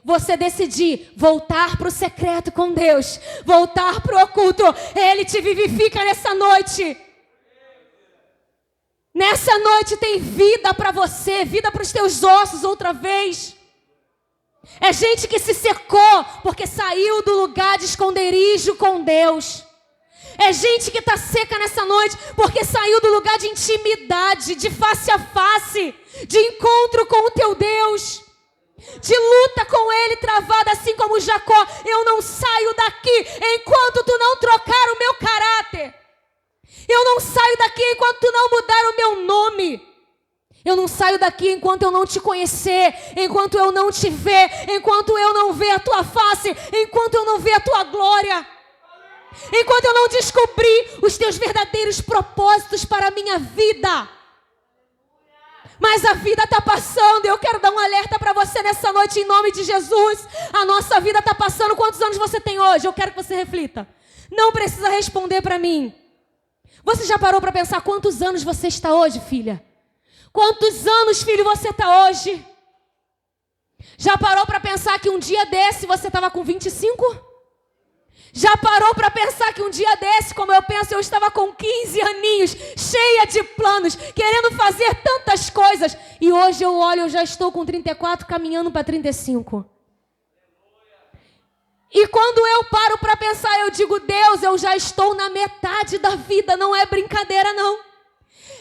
você decidir voltar para o secreto com Deus, voltar para o oculto, Ele te vivifica nessa noite. Nessa noite tem vida para você, vida para os teus ossos outra vez. É gente que se secou porque saiu do lugar de esconderijo com Deus. É gente que está seca nessa noite porque saiu do lugar de intimidade, de face a face, de encontro com o teu Deus, de luta com Ele travada, assim como Jacó. Eu não saio daqui enquanto tu não trocar o meu caráter. Eu não saio daqui enquanto tu não mudar o meu nome. Eu não saio daqui enquanto eu não te conhecer, enquanto eu não te ver, enquanto eu não ver a tua face, enquanto eu não ver a tua glória, enquanto eu não descobrir os teus verdadeiros propósitos para a minha vida. Mas a vida está passando. Eu quero dar um alerta para você nessa noite, em nome de Jesus. A nossa vida está passando. Quantos anos você tem hoje? Eu quero que você reflita. Não precisa responder para mim. Você já parou para pensar quantos anos você está hoje, filha? Quantos anos, filho, você está hoje? Já parou para pensar que um dia desse você estava com 25? Já parou para pensar que um dia desse, como eu penso, eu estava com 15 aninhos, cheia de planos, querendo fazer tantas coisas. E hoje eu olho, eu já estou com 34, caminhando para 35. E quando eu paro para pensar, eu digo, Deus, eu já estou na metade da vida. Não é brincadeira, não.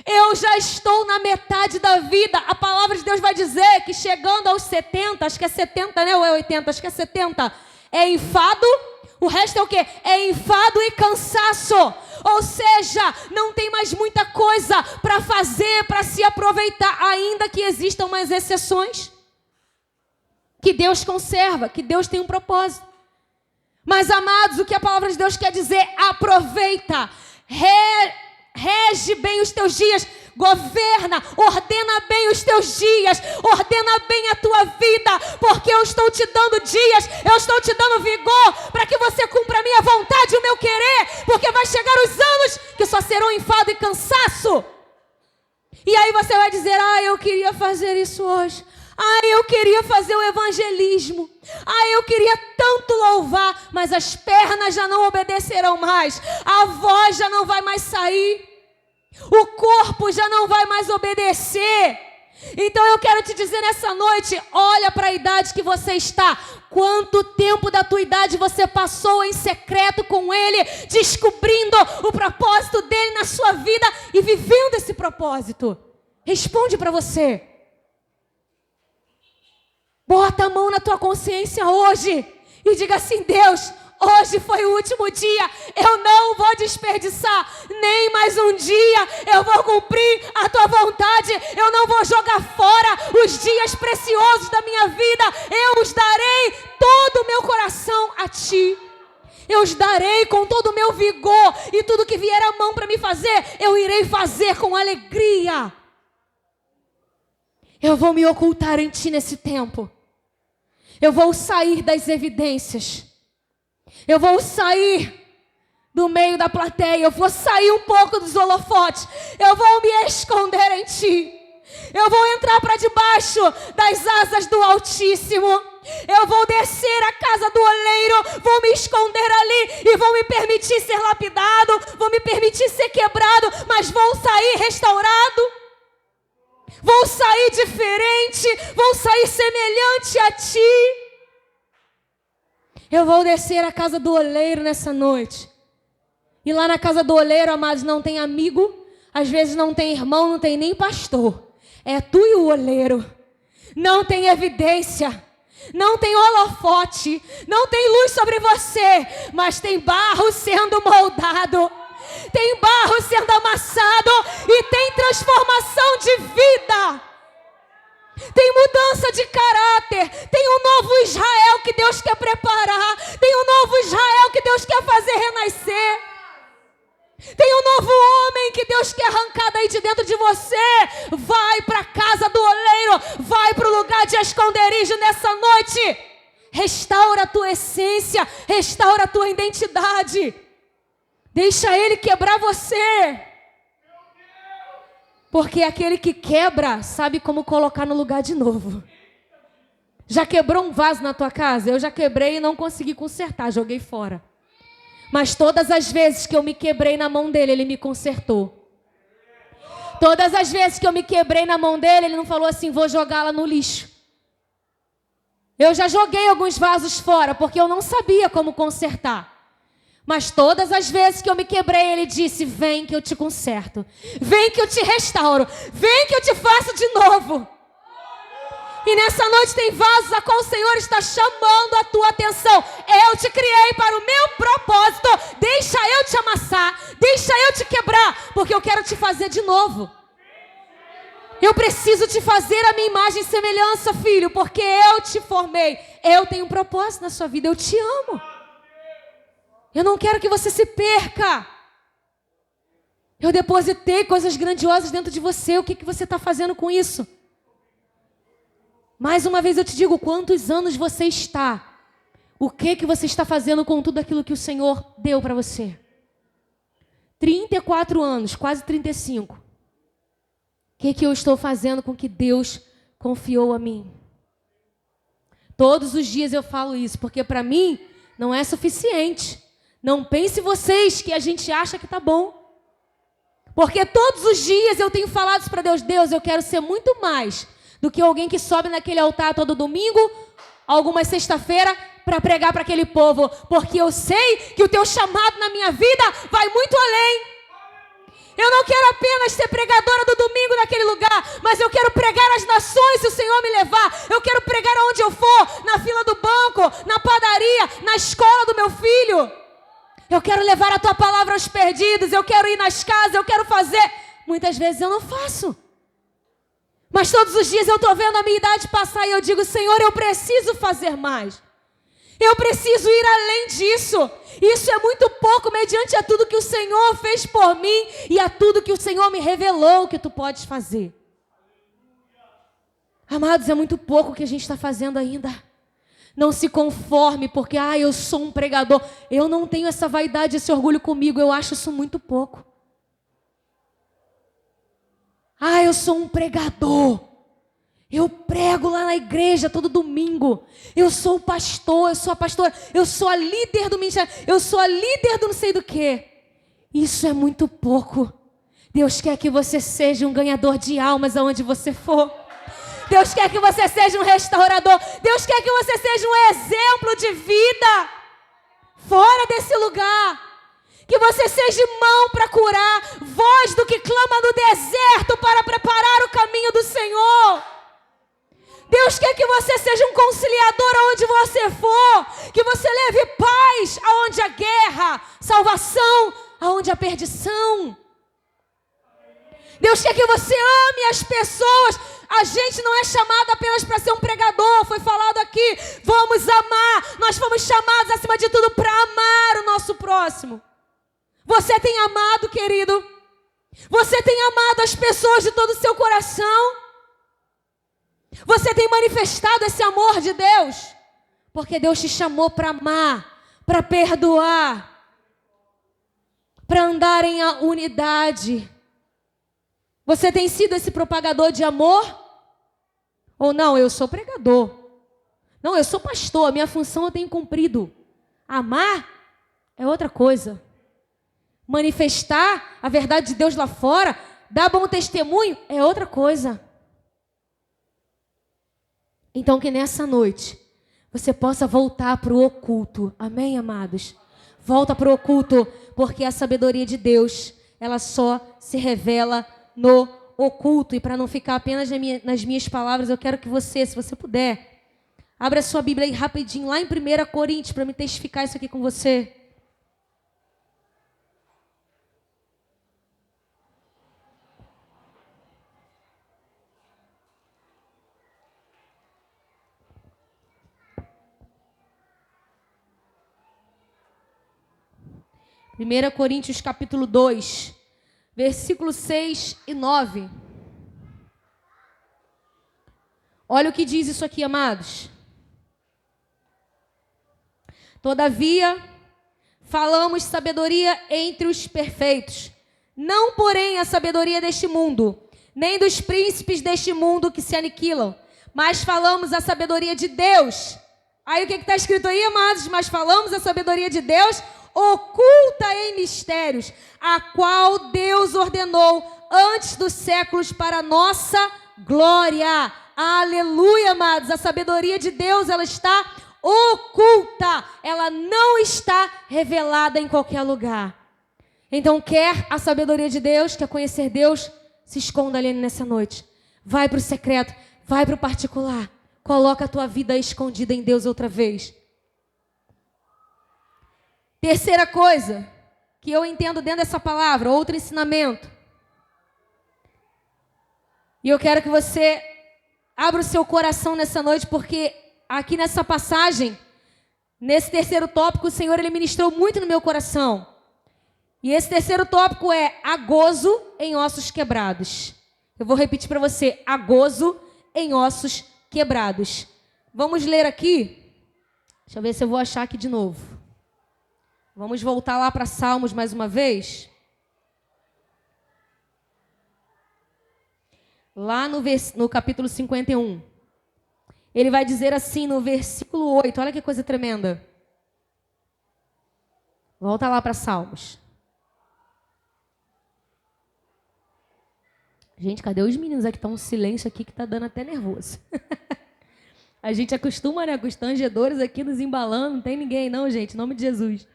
Eu já estou na metade da vida. A palavra de Deus vai dizer que chegando aos 70, acho que é 70, né? Ou é 80? Acho que é 70. É enfado. O resto é o quê? É enfado e cansaço. Ou seja, não tem mais muita coisa para fazer, para se aproveitar, ainda que existam mais exceções. Que Deus conserva, que Deus tem um propósito. Mas, amados, o que a palavra de Deus quer dizer? Aproveita, rege bem os teus dias, governa, ordena bem os teus dias, ordena bem a tua vida, porque eu estou te dando dias, eu estou te dando vigor, para que você cumpra a minha vontade, o meu querer, porque vai chegar os anos que só serão enfado e cansaço. E aí você vai dizer, eu queria fazer isso hoje. Eu queria fazer o evangelismo. Eu queria tanto louvar, mas as pernas já não obedecerão mais. A voz já não vai mais sair. O corpo já não vai mais obedecer. Então eu quero te dizer nessa noite, olha para a idade que você está. Quanto tempo da tua idade você passou em secreto com Ele, descobrindo o propósito dEle na sua vida e vivendo esse propósito? Responde para você. Bota a mão na tua consciência hoje e diga assim, Deus, hoje foi o último dia, eu não vou desperdiçar nem mais um dia, eu vou cumprir a tua vontade, eu não vou jogar fora os dias preciosos da minha vida, eu os darei todo o meu coração a ti, eu os darei com todo o meu vigor e tudo que vier à mão para me fazer, eu irei fazer com alegria. Eu vou me ocultar em ti nesse tempo. Eu vou sair das evidências. Eu vou sair do meio da plateia. Eu vou sair um pouco dos holofotes. Eu vou me esconder em ti. Eu vou entrar para debaixo das asas do Altíssimo. Eu vou descer à casa do oleiro. Vou me esconder ali e vou me permitir ser lapidado. Vou me permitir ser quebrado. Mas vou sair restaurado. Vou sair diferente, vou sair semelhante a ti. Eu vou descer à casa do oleiro nessa noite. E lá na casa do oleiro, amados, não tem amigo, às vezes não tem irmão, não tem nem pastor. É tu e o oleiro. Não tem evidência, não tem holofote, não tem luz sobre você, mas tem barro sendo moldado, tem barro sendo amassado e tem transformação de vida. Tem mudança de caráter, tem um novo Israel que Deus quer preparar, tem um novo Israel que Deus quer fazer renascer. Tem um novo homem que Deus quer arrancar daí de dentro de você. Vai para a casa do oleiro, vai para o lugar de esconderijo nessa noite. Restaura a tua essência, restaura a tua identidade. Deixa Ele quebrar você. Porque aquele que quebra sabe como colocar no lugar de novo. Já quebrou um vaso na tua casa? Eu já quebrei e não consegui consertar, joguei fora. Mas todas as vezes que eu me quebrei na mão dele, ele me consertou. Todas as vezes que eu me quebrei na mão dele, ele não falou assim, vou jogá-la no lixo. Eu já joguei alguns vasos fora, porque eu não sabia como consertar. Mas todas as vezes que eu me quebrei, ele disse, vem que eu te conserto. Vem que eu te restauro. Vem que eu te faço de novo. E nessa noite tem vasos a qual o Senhor está chamando a tua atenção. Eu te criei para o meu propósito. Deixa eu te amassar. Deixa eu te quebrar. Porque eu quero te fazer de novo. Eu preciso te fazer a minha imagem e semelhança, filho. Porque eu te formei. Eu tenho um propósito na sua vida. Eu te amo. Eu não quero que você se perca. Eu depositei coisas grandiosas dentro de você. O que você está fazendo com isso? Mais uma vez eu te digo, quantos anos você está? O que você está fazendo com tudo aquilo que o Senhor deu para você? 34 anos, quase 35. O que eu estou fazendo com o que Deus confiou a mim? Todos os dias eu falo isso, porque para mim não é suficiente. Não pense vocês que a gente acha que está bom. Porque todos os dias eu tenho falado isso para Deus. Deus, eu quero ser muito mais do que alguém que sobe naquele altar todo domingo, alguma sexta-feira, para pregar para aquele povo. Porque eu sei que o teu chamado na minha vida vai muito além. Eu não quero apenas ser pregadora do domingo naquele lugar, mas eu quero pregar às nações se o Senhor me levar. Eu quero pregar aonde eu for, na fila do banco, na padaria, na escola do meu filho. Eu quero levar a tua palavra aos perdidos, eu quero ir nas casas, eu quero fazer. Muitas vezes eu não faço. Mas todos os dias eu estou vendo a minha idade passar e eu digo, Senhor, eu preciso fazer mais. Eu preciso ir além disso. Isso é muito pouco mediante a tudo que o Senhor fez por mim e a tudo que o Senhor me revelou que tu podes fazer. Amados, é muito pouco o que a gente está fazendo ainda. Não se conforme porque, eu sou um pregador. Eu não tenho essa vaidade, esse orgulho comigo. Eu acho isso muito pouco. Eu sou um pregador. Eu prego lá na igreja todo domingo. Eu sou o pastor, eu sou a pastora. Eu sou a líder do ministério. Eu sou a líder do não sei do quê. Isso é muito pouco. Deus quer que você seja um ganhador de almas aonde você for. Deus quer que você seja um restaurador. Deus quer que você seja um exemplo de vida fora desse lugar. Que você seja mão para curar, voz do que clama no deserto para preparar o caminho do Senhor. Deus quer que você seja um conciliador aonde você for, que você leve paz aonde há guerra, salvação aonde há perdição. Deus quer que você ame as pessoas. A gente não é chamado apenas para ser um pregador, foi falado aqui, vamos amar. Nós fomos chamados acima de tudo para amar o nosso próximo. Você tem amado, querido? Você tem amado as pessoas de todo o seu coração? Você tem manifestado esse amor de Deus? Porque Deus te chamou para amar, para perdoar, para andar em unidade. Você tem sido esse propagador de amor? Ou não, eu sou pregador. Não, eu sou pastor, a minha função eu tenho cumprido. Amar é outra coisa. Manifestar a verdade de Deus lá fora, dar bom testemunho, é outra coisa. Então que nessa noite você possa voltar para o oculto. Amém, amados? Volta para o oculto, porque a sabedoria de Deus, ela só se revela no oculto. E para não ficar apenas nas minhas palavras, eu quero que você, se você puder, abra a sua Bíblia aí rapidinho, lá em 1 Coríntios, para me testificar isso aqui com você. Primeira Coríntios capítulo 2, versículos 6 e 9. Olha o que diz isso aqui, amados. Todavia, falamos sabedoria entre os perfeitos, não porém a sabedoria deste mundo, nem dos príncipes deste mundo que se aniquilam, mas falamos a sabedoria de Deus. Aí o que está escrito aí, amados? Mas falamos a sabedoria de Deus, oculta em mistérios, a qual Deus ordenou antes dos séculos para a nossa glória. Aleluia, amados. A sabedoria de Deus, ela está oculta, ela não está revelada em qualquer lugar. Então, quer a sabedoria de Deus, quer conhecer Deus, se esconda ali nessa noite. Vai para o secreto, vai para o particular. Coloca a tua vida escondida em Deus outra vez. Terceira coisa que eu entendo dentro dessa palavra, outro ensinamento. E eu quero que você abra o seu coração nessa noite, porque aqui nessa passagem, nesse terceiro tópico, o Senhor ele ministrou muito no meu coração. E esse terceiro tópico é: há gozo em ossos quebrados. Eu vou repetir para você: há gozo em ossos quebrados. Vamos ler aqui. Deixa eu ver se eu vou achar aqui de novo. Vamos voltar lá para Salmos mais uma vez. Lá no capítulo 51. Ele vai dizer assim no versículo 8. Olha que coisa tremenda. Volta lá para Salmos. Gente, cadê os meninos aqui? Tá um silêncio aqui que tá dando até nervoso. A gente acostuma, né, com os tangedores aqui nos embalando. Não tem ninguém não, gente. Em nome de Jesus.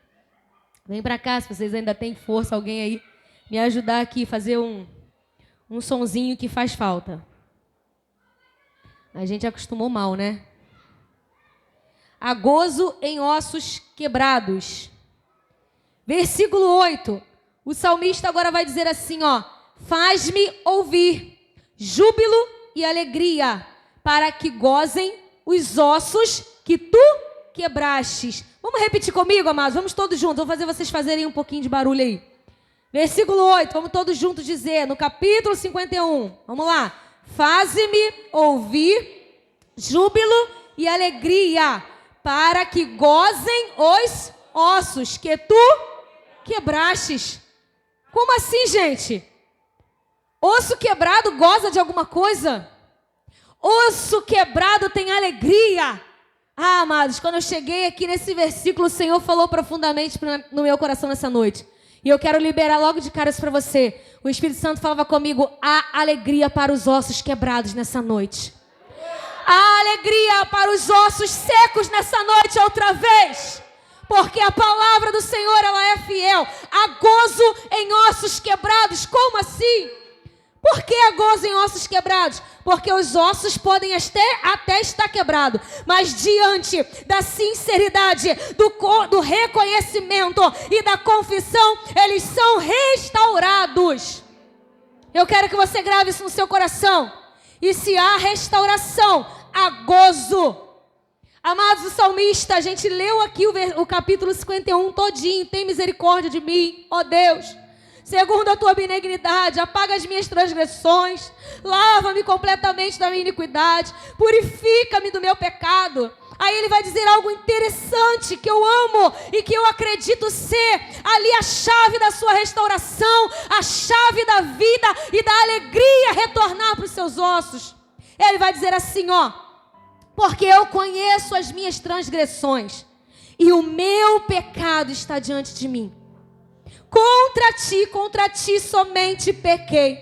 Vem para cá, se vocês ainda têm força, alguém aí me ajudar aqui, fazer um sonzinho que faz falta. A gente acostumou mal, né? Há gozo em ossos quebrados. Versículo 8. O salmista agora vai dizer assim, ó: faz-me ouvir júbilo e alegria, para que gozem os ossos que tu quebrastes. Vamos repetir comigo, amados? Vamos todos juntos. Vou fazer vocês fazerem um pouquinho de barulho aí. Versículo 8. Vamos todos juntos dizer, no capítulo 51. Vamos lá. Faze-me ouvir júbilo e alegria, para que gozem os ossos que tu quebrastes. Como assim, gente? Osso quebrado goza de alguma coisa? Osso quebrado tem alegria. Ah, amados, quando eu cheguei aqui nesse versículo, o Senhor falou profundamente no meu coração nessa noite. E eu quero liberar logo de cara isso para você. O Espírito Santo falava comigo: há alegria para os ossos quebrados nessa noite. Há alegria para os ossos secos nessa noite outra vez. Porque a palavra do Senhor, ela é fiel. Há gozo em ossos quebrados. Como assim? Por que há gozo em ossos quebrados? Porque os ossos podem até estar quebrados, mas diante da sinceridade, do reconhecimento e da confissão, eles são restaurados. Eu quero que você grave isso no seu coração. E se há restauração, há gozo. Amados, o salmista, a gente leu aqui o capítulo 51 todinho. Tem misericórdia de mim, ó Deus. Segundo a tua benignidade, apaga as minhas transgressões, lava-me completamente da minha iniquidade, purifica-me do meu pecado. Aí ele vai dizer algo interessante que eu amo e que eu acredito ser ali a chave da sua restauração, a chave da vida e da alegria retornar para os seus ossos. Ele vai dizer assim, ó: porque eu conheço as minhas transgressões e o meu pecado está diante de mim. Contra ti somente pequei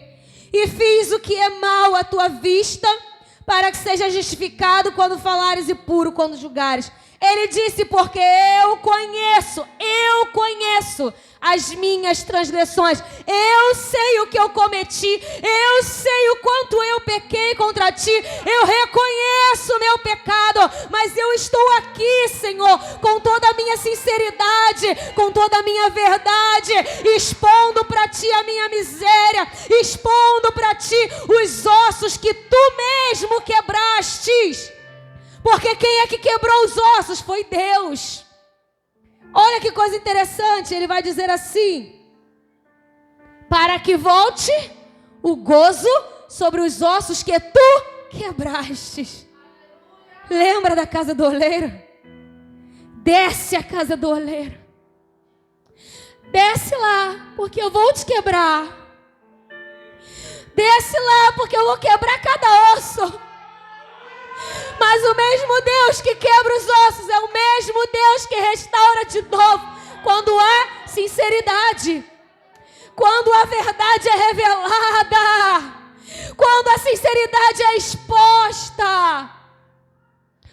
e fiz o que é mal à tua vista, para que seja justificado quando falares e puro quando julgares. Ele disse, porque eu conheço as minhas transgressões. Eu sei o que eu cometi. Eu sei o quanto eu pequei contra ti. Eu reconheço o meu pecado. Mas eu estou aqui, Senhor, com toda a minha sinceridade, com toda a minha verdade, expondo para ti a minha miséria, expondo para ti os ossos que tu mesmo quebrastes. Porque quem é que quebrou os ossos? Foi Deus. Olha que coisa interessante, ele vai dizer assim: para que volte o gozo sobre os ossos que tu quebrastes. Lembra da casa do oleiro? Desce a casa do oleiro. Desce lá, porque eu vou te quebrar. Desce lá, porque eu vou quebrar cada osso. Mas o mesmo Deus que quebra os ossos é o mesmo Deus que restaura de novo quando há sinceridade, quando a verdade é revelada, quando a sinceridade é exposta,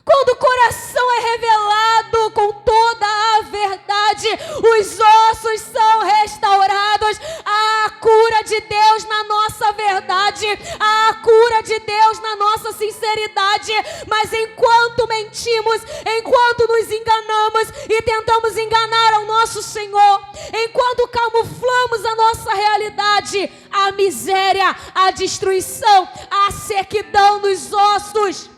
quando o coração é revelado com toda a verdade, os ossos são restaurados. Há a cura de Deus na nossa verdade, há a cura de Deus na nossa sinceridade. Mas enquanto mentimos, enquanto nos enganamos e tentamos enganar ao nosso Senhor, enquanto camuflamos a nossa realidade, a miséria, a destruição, a sequidão nos ossos.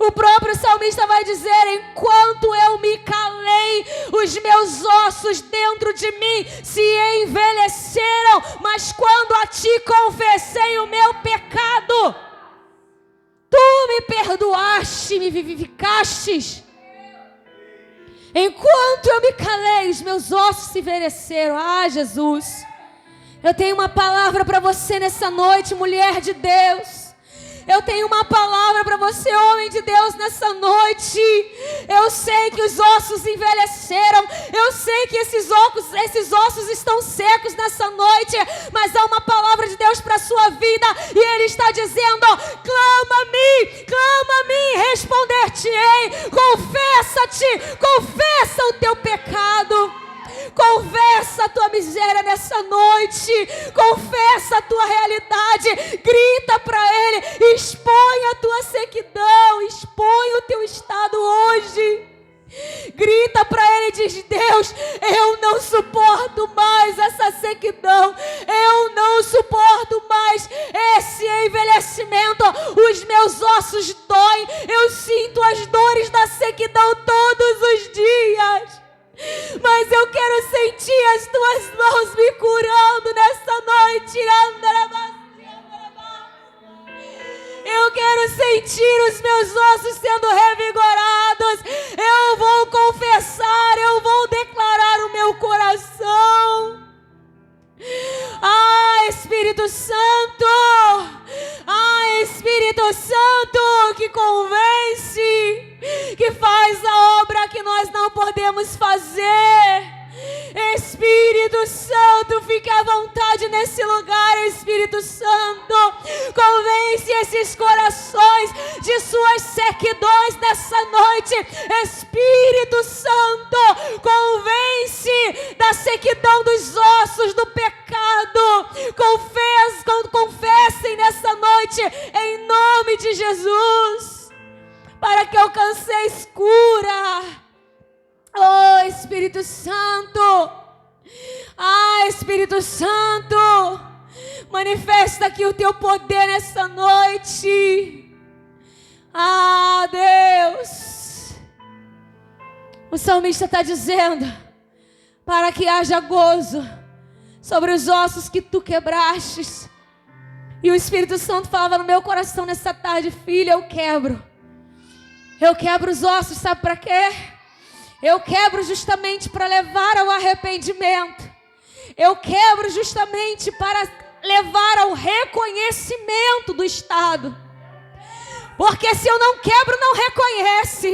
O próprio salmista vai dizer: enquanto eu me calei, os meus ossos dentro de mim se envelheceram, mas quando a ti confessei o meu pecado, tu me perdoaste, me vivificastes. Enquanto eu me calei, os meus ossos se envelheceram. Ah, Jesus, eu tenho uma palavra para você nessa noite, mulher de Deus. Eu tenho uma palavra para você, homem de Deus, nessa noite. Eu sei que os ossos envelheceram. Eu sei que esses ossos estão secos nessa noite. Mas há uma palavra de Deus para a sua vida. E Ele está dizendo: clama-me, responder-te-ei. Confessa o teu pecado. Confessa a tua miséria nessa noite. Confessa a tua realidade. Grita para Ele. Expõe a tua sequidão. Expõe o teu estado hoje. Grita para Ele e diz: Deus, eu não suporto mais essa sequidão. Eu não suporto mais esse envelhecimento. Os meus ossos doem. Eu sinto as dores da sequidão todos os dias. Mas eu quero sentir as tuas mãos me curando nessa noite. Eu quero sentir os meus ossos sendo revigorados. Eu vou confessar, eu vou declarar o meu coração. Ah, Espírito Santo! Ah, Espírito Santo, que convence, que faz a obra que nós não podemos fazer. Espírito Santo, fique à vontade nesse lugar. Espírito Santo, convence esses corações de suas sequidões nessa noite. Espírito Santo, convence da sequidão dos ossos, do pecado. Confessem nessa noite, em nome de Jesus, para que alcanceis cura. Oh, Espírito Santo. Ah, Espírito Santo, manifesta aqui o teu poder nessa noite. Ah, Deus. O salmista está dizendo: para que haja gozo sobre os ossos que tu quebrastes. E o Espírito Santo falava no meu coração nessa tarde: filha, eu quebro os ossos, sabe para quê? Eu quebro justamente para levar ao arrependimento. Eu quebro justamente para levar ao reconhecimento do estado. Porque se eu não quebro, não reconhece.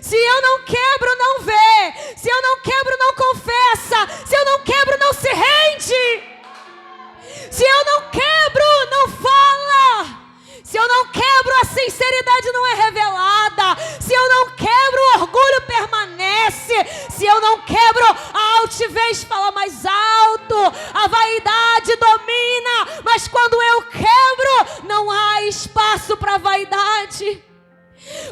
Se eu não quebro, não vê. Se eu não quebro, não confessa. Se eu não quebro, não se rende. Se eu não quebro, não fala. Se eu não quebro, a sinceridade não é revelada, se eu não quebro, o orgulho permanece. Se eu não quebro, a altivez fala mais alto, a vaidade domina. Mas quando eu quebro, não há espaço para vaidade.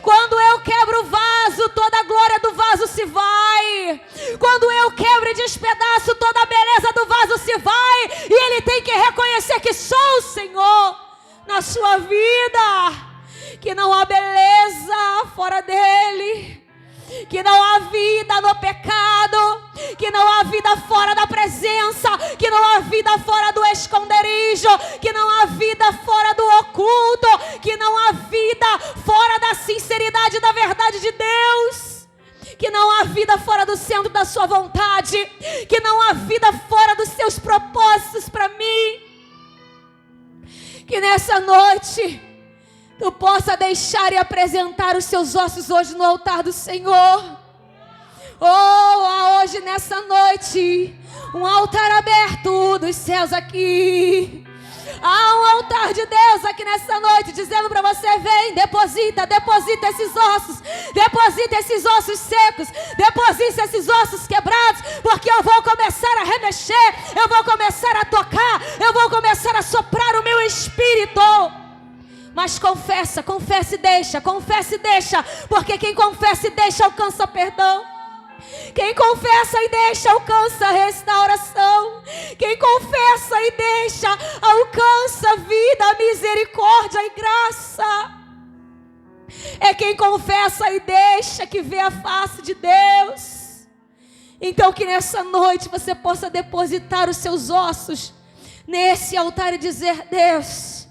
Quando eu quebro o vaso, toda a glória do vaso se vai. Quando eu quebro e despedaço, toda a beleza do vaso se vai. E ele tem que reconhecer que sou o Senhor na sua vida. Que não há beleza fora dele. Que não há vida no pecado. Que não há vida fora da presença. Que não há vida fora do esconderijo. Que não há vida fora do oculto. Que não há vida fora da sinceridade e da verdade de Deus. Que não há vida fora do centro da sua vontade. Que não há vida fora dos seus propósitos para mim. Que nessa noite tu possa deixar e apresentar os seus ossos hoje no altar do Senhor. Há hoje nessa noite um altar aberto dos céus aqui. Há um altar de Deus aqui nessa noite dizendo para você: vem, deposita esses ossos. Deposita esses ossos secos. Deposita esses ossos quebrados. Porque eu vou começar a remexer. Eu vou começar a tocar. Eu vou começar a soprar o meu espírito. Mas confessa e deixa, porque quem confessa e deixa alcança perdão. Quem confessa e deixa alcança restauração. Quem confessa e deixa alcança vida, misericórdia e graça. É quem confessa e deixa que vê a face de Deus. Então que nessa noite você possa depositar os seus ossos nesse altar e dizer: Deus,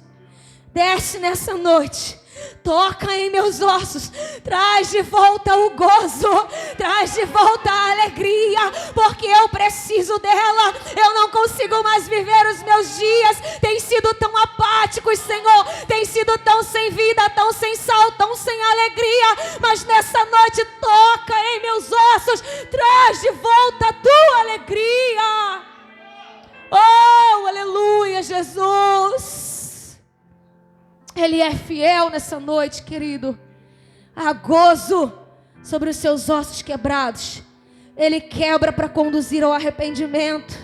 desce nessa noite, toca em meus ossos, traz de volta o gozo, traz de volta a alegria, porque eu preciso dela. Eu não consigo mais viver os meus dias, tem sido tão apáticos, Senhor, tem sido tão sem vida, tão sem sal, tão sem alegria. Mas nessa noite toca em meus ossos, traz de volta a tua alegria. Oh, aleluia, Jesus. Ele é fiel nessa noite, querido. Há gozo sobre os seus ossos quebrados. Ele quebra para conduzir ao arrependimento.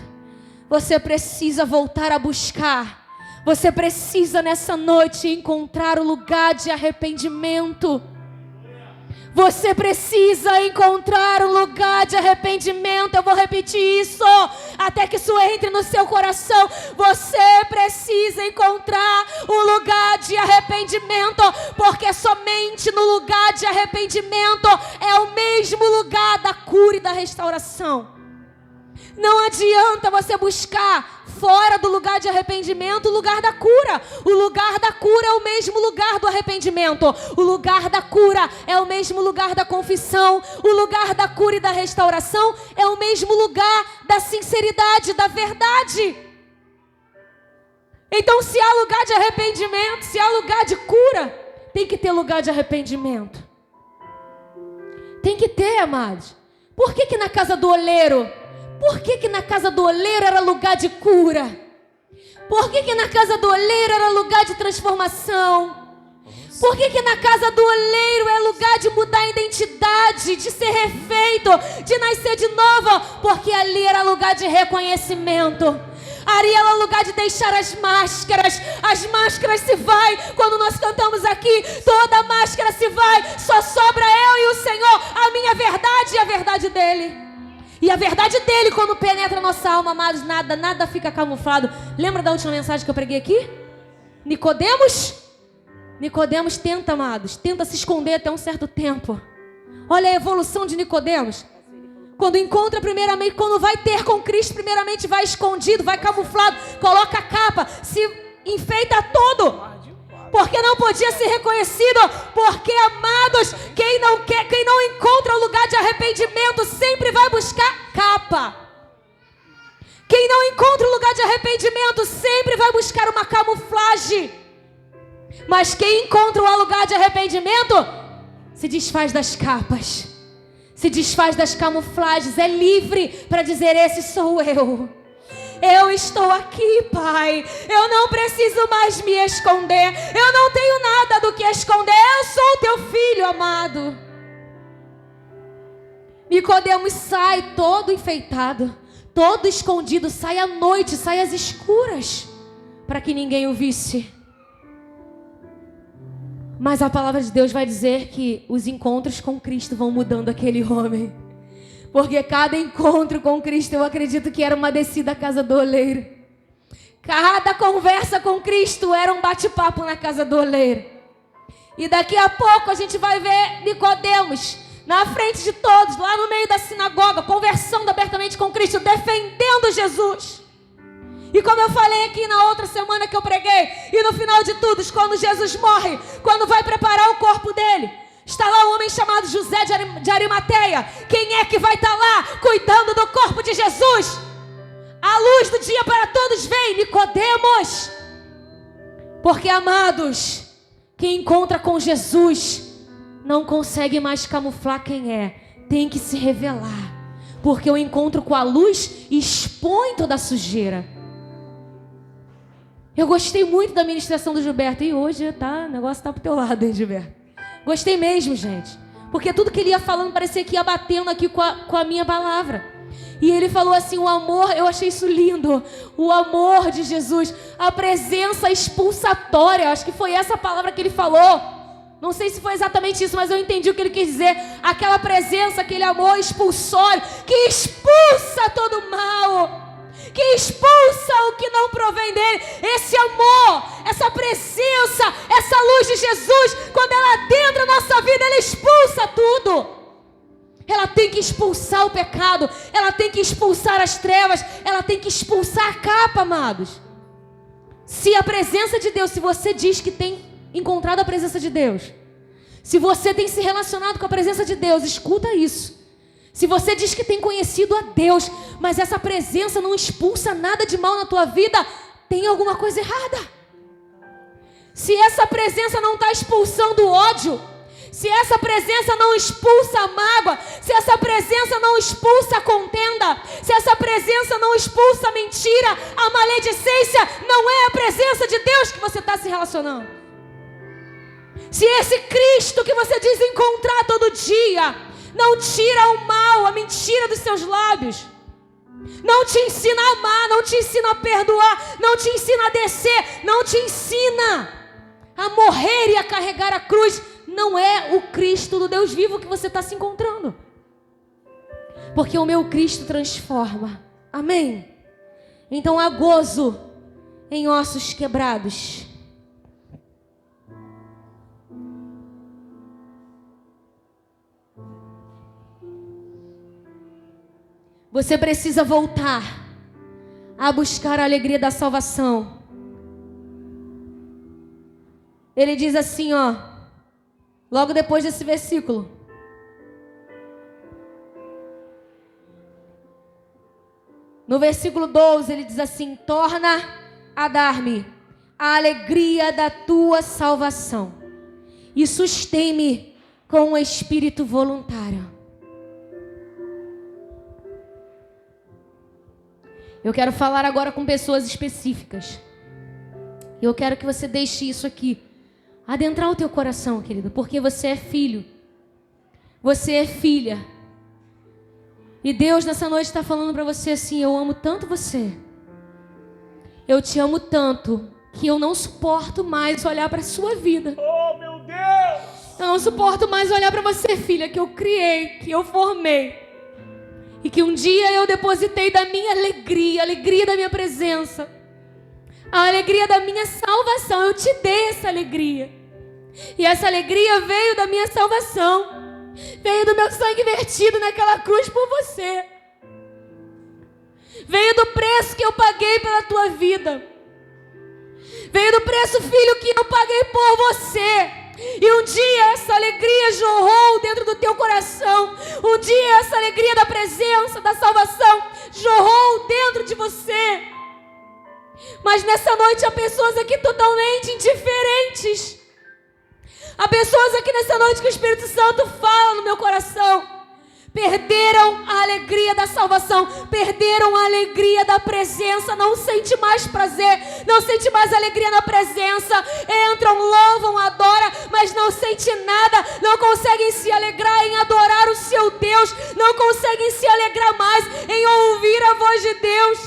Você precisa voltar a buscar. Você precisa nessa noite encontrar o lugar de arrependimento. Você precisa encontrar um lugar de arrependimento. Eu vou repetir isso até que isso entre no seu coração. Você precisa encontrar um lugar de arrependimento, porque somente no lugar de arrependimento é o mesmo lugar da cura e da restauração. Não adianta você buscar fora do lugar de arrependimento o lugar da cura. O lugar da cura é o mesmo lugar do arrependimento. O lugar da cura é o mesmo lugar da confissão. O lugar da cura e da restauração é o mesmo lugar da sinceridade, da verdade. Então, se há lugar de arrependimento, se há lugar de cura, tem que ter lugar de arrependimento. Tem que ter, amados. Por que na casa do oleiro? Por que na casa do oleiro era lugar de cura? Por que na casa do oleiro era lugar de transformação? Por que na casa do oleiro é lugar de mudar a identidade, de ser refeito, de nascer de novo? Porque ali era lugar de reconhecimento. Ali era lugar de deixar as máscaras. As máscaras se vai. Quando nós cantamos aqui, toda máscara se vai. Só sobra eu e o Senhor, a minha verdade e a verdade dele. E a verdade dele, quando penetra a nossa alma, amados, nada fica camuflado. Lembra da última mensagem que eu preguei aqui? Nicodemos tenta, amados, tenta se esconder até um certo tempo. Olha a evolução de Nicodemos. Quando encontra primeiramente, quando vai ter com Cristo, primeiramente vai escondido, vai camuflado, coloca a capa, se enfeita todo. Porque não podia ser reconhecido. Porque, amados, quem não encontra lugar de arrependimento sempre vai buscar capa. Quem não encontra lugar de arrependimento sempre vai buscar uma camuflagem. Mas quem encontra o lugar de arrependimento se desfaz das capas, se desfaz das camuflagens, é livre para dizer: esse sou eu. Eu estou aqui, Pai. Eu não preciso mais me esconder. Eu não tenho nada do que esconder. meu filho amado. Nicodemos sai todo enfeitado, todo escondido, sai à noite, sai às escuras, para que ninguém o visse. Mas a palavra de Deus vai dizer que os encontros com Cristo vão mudando aquele homem. Porque cada encontro com Cristo, eu acredito que era uma descida à casa do oleiro. Cada conversa com Cristo era um bate-papo na casa do oleiro. E daqui a pouco a gente vai ver Nicodemos na frente de todos, lá no meio da sinagoga, conversando abertamente com Cristo, defendendo Jesus. E como eu falei aqui na outra semana que eu preguei, e no final de tudo, quando Jesus morre, quando vai preparar o corpo dele, está lá um homem chamado José de Arimateia. Quem é que vai estar lá cuidando do corpo de Jesus? A luz do dia para todos vem, Nicodemos. Porque, amados, quem encontra com Jesus não consegue mais camuflar quem é, tem que se revelar, porque o encontro com a luz expõe toda a sujeira. Eu gostei muito da ministração do Gilberto, e hoje o negócio tá pro teu lado, hein, Gilberto? Gostei mesmo, gente, porque tudo que ele ia falando parecia que ia batendo aqui com a minha palavra. E ele falou assim, o amor, eu achei isso lindo, o amor de Jesus, a presença expulsatória, acho que foi essa a palavra que ele falou. Não sei se foi exatamente isso, mas eu entendi o que ele quis dizer. Aquela presença, aquele amor expulsório, que expulsa todo o mal, que expulsa o que não provém dele. Esse amor, essa presença, essa luz de Jesus, quando ela adentra a nossa vida, ela expulsa tudo. Ela tem que expulsar o pecado, ela tem que expulsar as trevas, ela tem que expulsar a capa, amados. Se a presença de Deus, se você diz que tem encontrado a presença de Deus, se você tem se relacionado com a presença de Deus, escuta isso. Se você diz que tem conhecido a Deus, mas essa presença não expulsa nada de mal na tua vida, tem alguma coisa errada. Se essa presença não está expulsando o ódio, se essa presença não expulsa a mágoa, se essa presença não expulsa a contenda, se essa presença não expulsa a mentira, a maledicência, não é a presença de Deus que você está se relacionando. Se esse Cristo que você diz encontrar todo dia não tira o mal, a mentira dos seus lábios, não te ensina a amar, não te ensina a perdoar, não te ensina a descer, não te ensina a morrer e a carregar a cruz, não é o Cristo do Deus vivo que você está se encontrando. Porque o meu Cristo transforma. Amém? Então há gozo em ossos quebrados. Você precisa voltar a buscar a alegria da salvação. Ele diz assim, logo depois desse versículo. No versículo 12, ele diz assim: torna a dar-me a alegria da tua salvação e sustém-me com um espírito voluntário. Eu quero falar agora com pessoas específicas. Eu quero que você deixe isso aqui adentrar o teu coração, querido, porque você é filho. Você é filha. E Deus nessa noite está falando para você assim: eu amo tanto você. Eu te amo tanto que eu não suporto mais olhar para a sua vida. Oh, meu Deus! Eu não suporto mais olhar para você, filha, que eu criei, que eu formei. E que um dia eu depositei da minha alegria, a alegria da minha presença, a alegria da minha salvação. Eu te dei essa alegria. E essa alegria veio da minha salvação. Veio do meu sangue vertido naquela cruz por você. Veio do preço que eu paguei pela tua vida. Veio do preço, filho, que eu paguei por você. E um dia essa alegria jorrou dentro do teu coração. Um dia essa alegria da presença, da salvação, jorrou dentro de você. Mas nessa noite há pessoas aqui totalmente indiferentes. Há pessoas aqui nessa noite que o Espírito Santo fala no meu coração. Perderam a alegria da salvação, perderam a alegria da presença, não sente mais prazer, não sente mais alegria na presença, entram, louvam, adoram, mas não sente nada conseguem se alegrar em adorar o seu Deus, não conseguem se alegrar mais em ouvir a voz de Deus,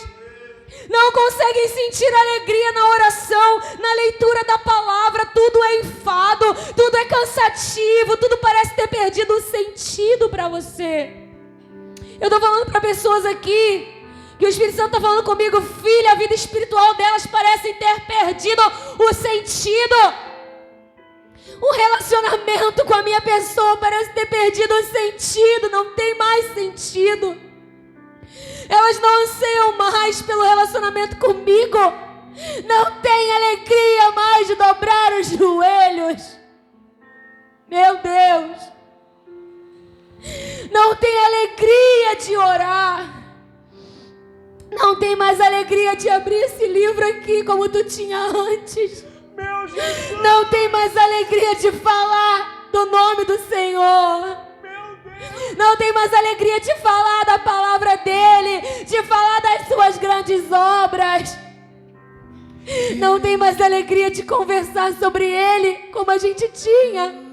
não conseguem sentir alegria na oração, na leitura da palavra. Tudo é enfado, tudo é cansativo, tudo parece ter perdido o sentido para você. Eu estou falando para pessoas aqui que o Espírito Santo está falando comigo: filha, a vida espiritual delas parece ter perdido o sentido. O relacionamento com a minha pessoa parece ter perdido o sentido, não tem mais sentido. Elas não anseiam mais pelo relacionamento comigo. Não tem alegria mais de dobrar os joelhos. Meu Deus. Não tem alegria de orar. Não tem mais alegria de abrir esse livro aqui como tu tinha antes. Meu Jesus. Não tem mais alegria de falar do nome do Senhor. Não tem mais alegria de falar da palavra dele, de falar das suas grandes obras. Não tem mais alegria de conversar sobre ele como a gente tinha.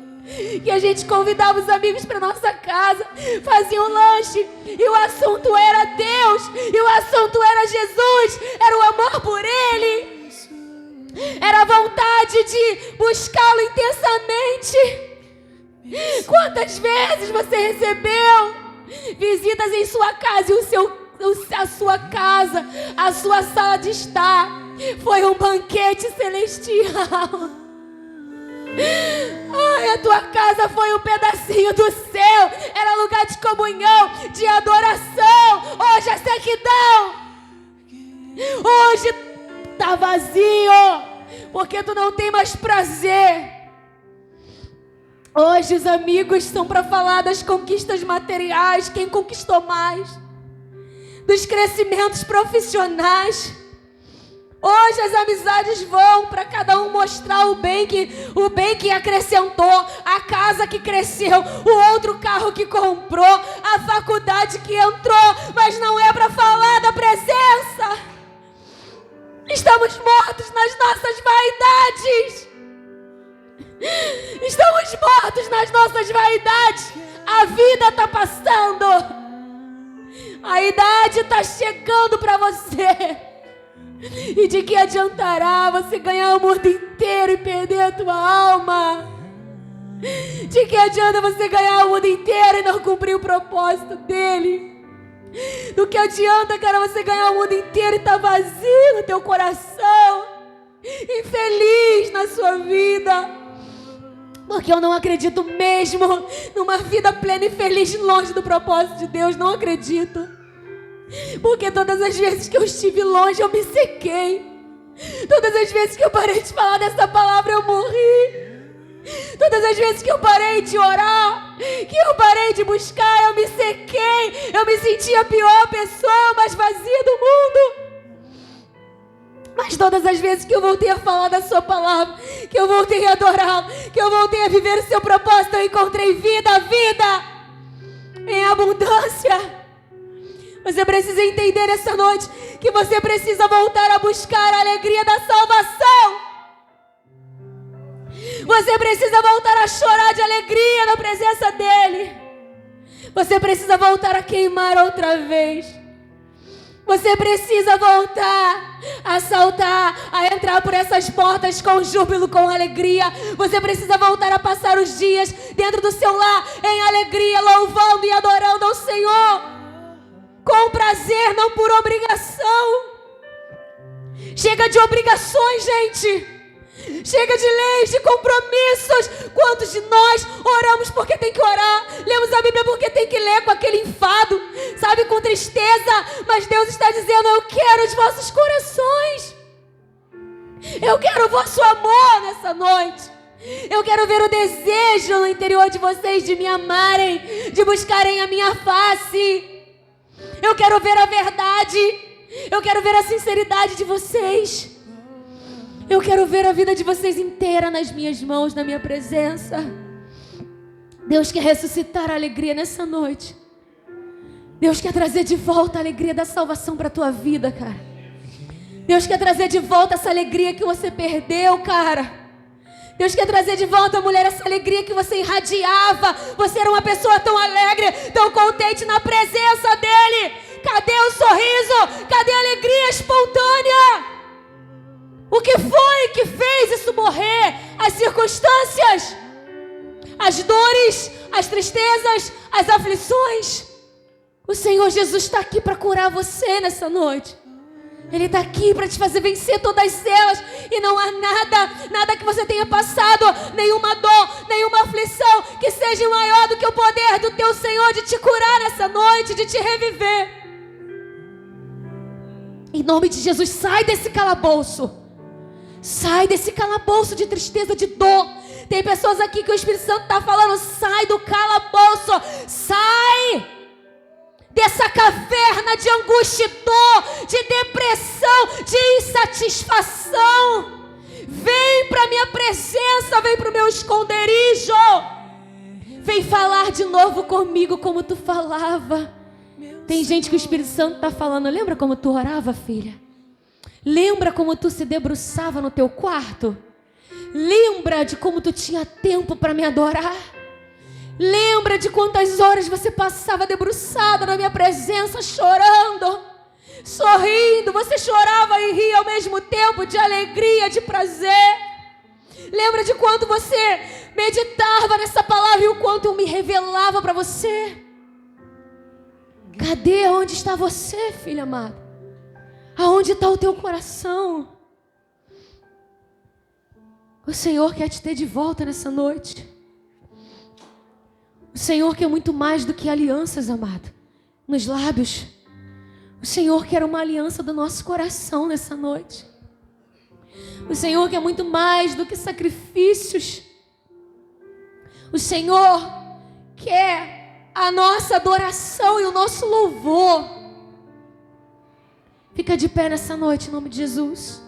Que a gente convidava os amigos para nossa casa, fazia um lanche e o assunto era Deus, e o assunto era Jesus, era o amor por ele, era a vontade de buscá-lo intensamente. Quantas vezes você recebeu visitas em sua casa e a sua casa, a sua sala de estar foi um banquete celestial. Ai, a tua casa foi um pedacinho do céu, era lugar de comunhão, de adoração. Hoje é sequidão, hoje tá vazio, porque tu não tem mais prazer. Hoje os amigos são para falar das conquistas materiais, quem conquistou mais, dos crescimentos profissionais. Hoje as amizades vão para cada um mostrar o bem que acrescentou, a casa que cresceu, o outro carro que comprou, a faculdade que entrou, mas não é para falar da presença. Estamos mortos nas nossas vaidades. Estamos mortos nas nossas vaidades. A vida está passando. A idade está chegando para você. E de que adiantará você ganhar o mundo inteiro e perder a tua alma? De que adianta você ganhar o mundo inteiro e não cumprir o propósito dele? Do que adianta, cara, você ganhar o mundo inteiro e estar vazio no teu coração, infeliz na sua vida? Porque eu não acredito mesmo numa vida plena e feliz longe do propósito de Deus. Não acredito. Porque todas as vezes que eu estive longe eu me sequei. Todas as vezes que eu parei de falar dessa palavra eu morri. Todas as vezes que eu parei de orar, que eu parei de buscar, eu me sequei. Eu me senti a pior pessoa, mais vazia do mundo. Mas todas as vezes que eu voltei a falar da sua palavra, que eu voltei a adorá-lo, que eu voltei a viver o seu propósito, eu encontrei vida em abundância. Você precisa entender essa noite que você precisa voltar a buscar a alegria da salvação. Você precisa voltar a chorar de alegria na presença dele. Você precisa voltar a queimar outra vez. Você precisa voltar a saltar, a entrar por essas portas com júbilo, com alegria. Você precisa voltar a passar os dias dentro do seu lar em alegria, louvando e adorando ao Senhor. Com prazer, não por obrigação. Chega de obrigações, gente. Chega de leis, de compromissos. Quantos de nós oramos porque tem que orar? Lemos a Bíblia porque tem que ler com aquele enfado, sabe, com tristeza. Mas Deus está dizendo: eu quero os vossos corações. Eu quero o vosso amor nessa noite. Eu quero ver o desejo no interior de vocês de me amarem, de buscarem a minha face. Eu quero ver a verdade. Eu quero ver a sinceridade de vocês. Eu quero ver a vida de vocês inteira nas minhas mãos, na minha presença. Deus quer ressuscitar a alegria nessa noite. Deus quer trazer de volta a alegria da salvação para a tua vida, cara. Deus quer trazer de volta essa alegria que você perdeu, cara. Deus quer trazer de volta, mulher, essa alegria que você irradiava. Você era uma pessoa tão alegre, tão contente na presença dEle. Cadê o sorriso? Cadê a alegria espontânea? O que foi que fez isso morrer? As circunstâncias, as dores, as tristezas, as aflições. O Senhor Jesus está aqui para curar você nessa noite. Ele está aqui para te fazer vencer todas elas. E não há nada que você tenha passado, nenhuma dor, nenhuma aflição, que seja maior do que o poder do teu Senhor de te curar nessa noite, de te reviver. Em nome de Jesus, sai desse calabouço. Sai desse calabouço de tristeza, de dor. Tem pessoas aqui que o Espírito Santo está falando: sai do calabouço. Sai dessa caverna de angústia, dor, de depressão, de insatisfação. Vem para a minha presença, vem para o meu esconderijo. Vem falar de novo comigo como tu falava. Tem gente que o Espírito Santo está falando: lembra como tu orava, filha? Lembra como tu se debruçava no teu quarto? Lembra de como tu tinha tempo para me adorar? Lembra de quantas horas você passava debruçada na minha presença, chorando, sorrindo? Você chorava e ria ao mesmo tempo, de alegria, de prazer. Lembra de quanto você meditava nessa palavra e o quanto eu me revelava para você? Cadê? Onde está você, filha amada? Aonde está o teu coração? O Senhor quer te ter de volta nessa noite. O Senhor quer muito mais do que alianças, amado, nos lábios. O Senhor quer uma aliança do nosso coração nessa noite. O Senhor quer muito mais do que sacrifícios. O Senhor quer a nossa adoração e o nosso louvor. Fica de pé nessa noite, em nome de Jesus.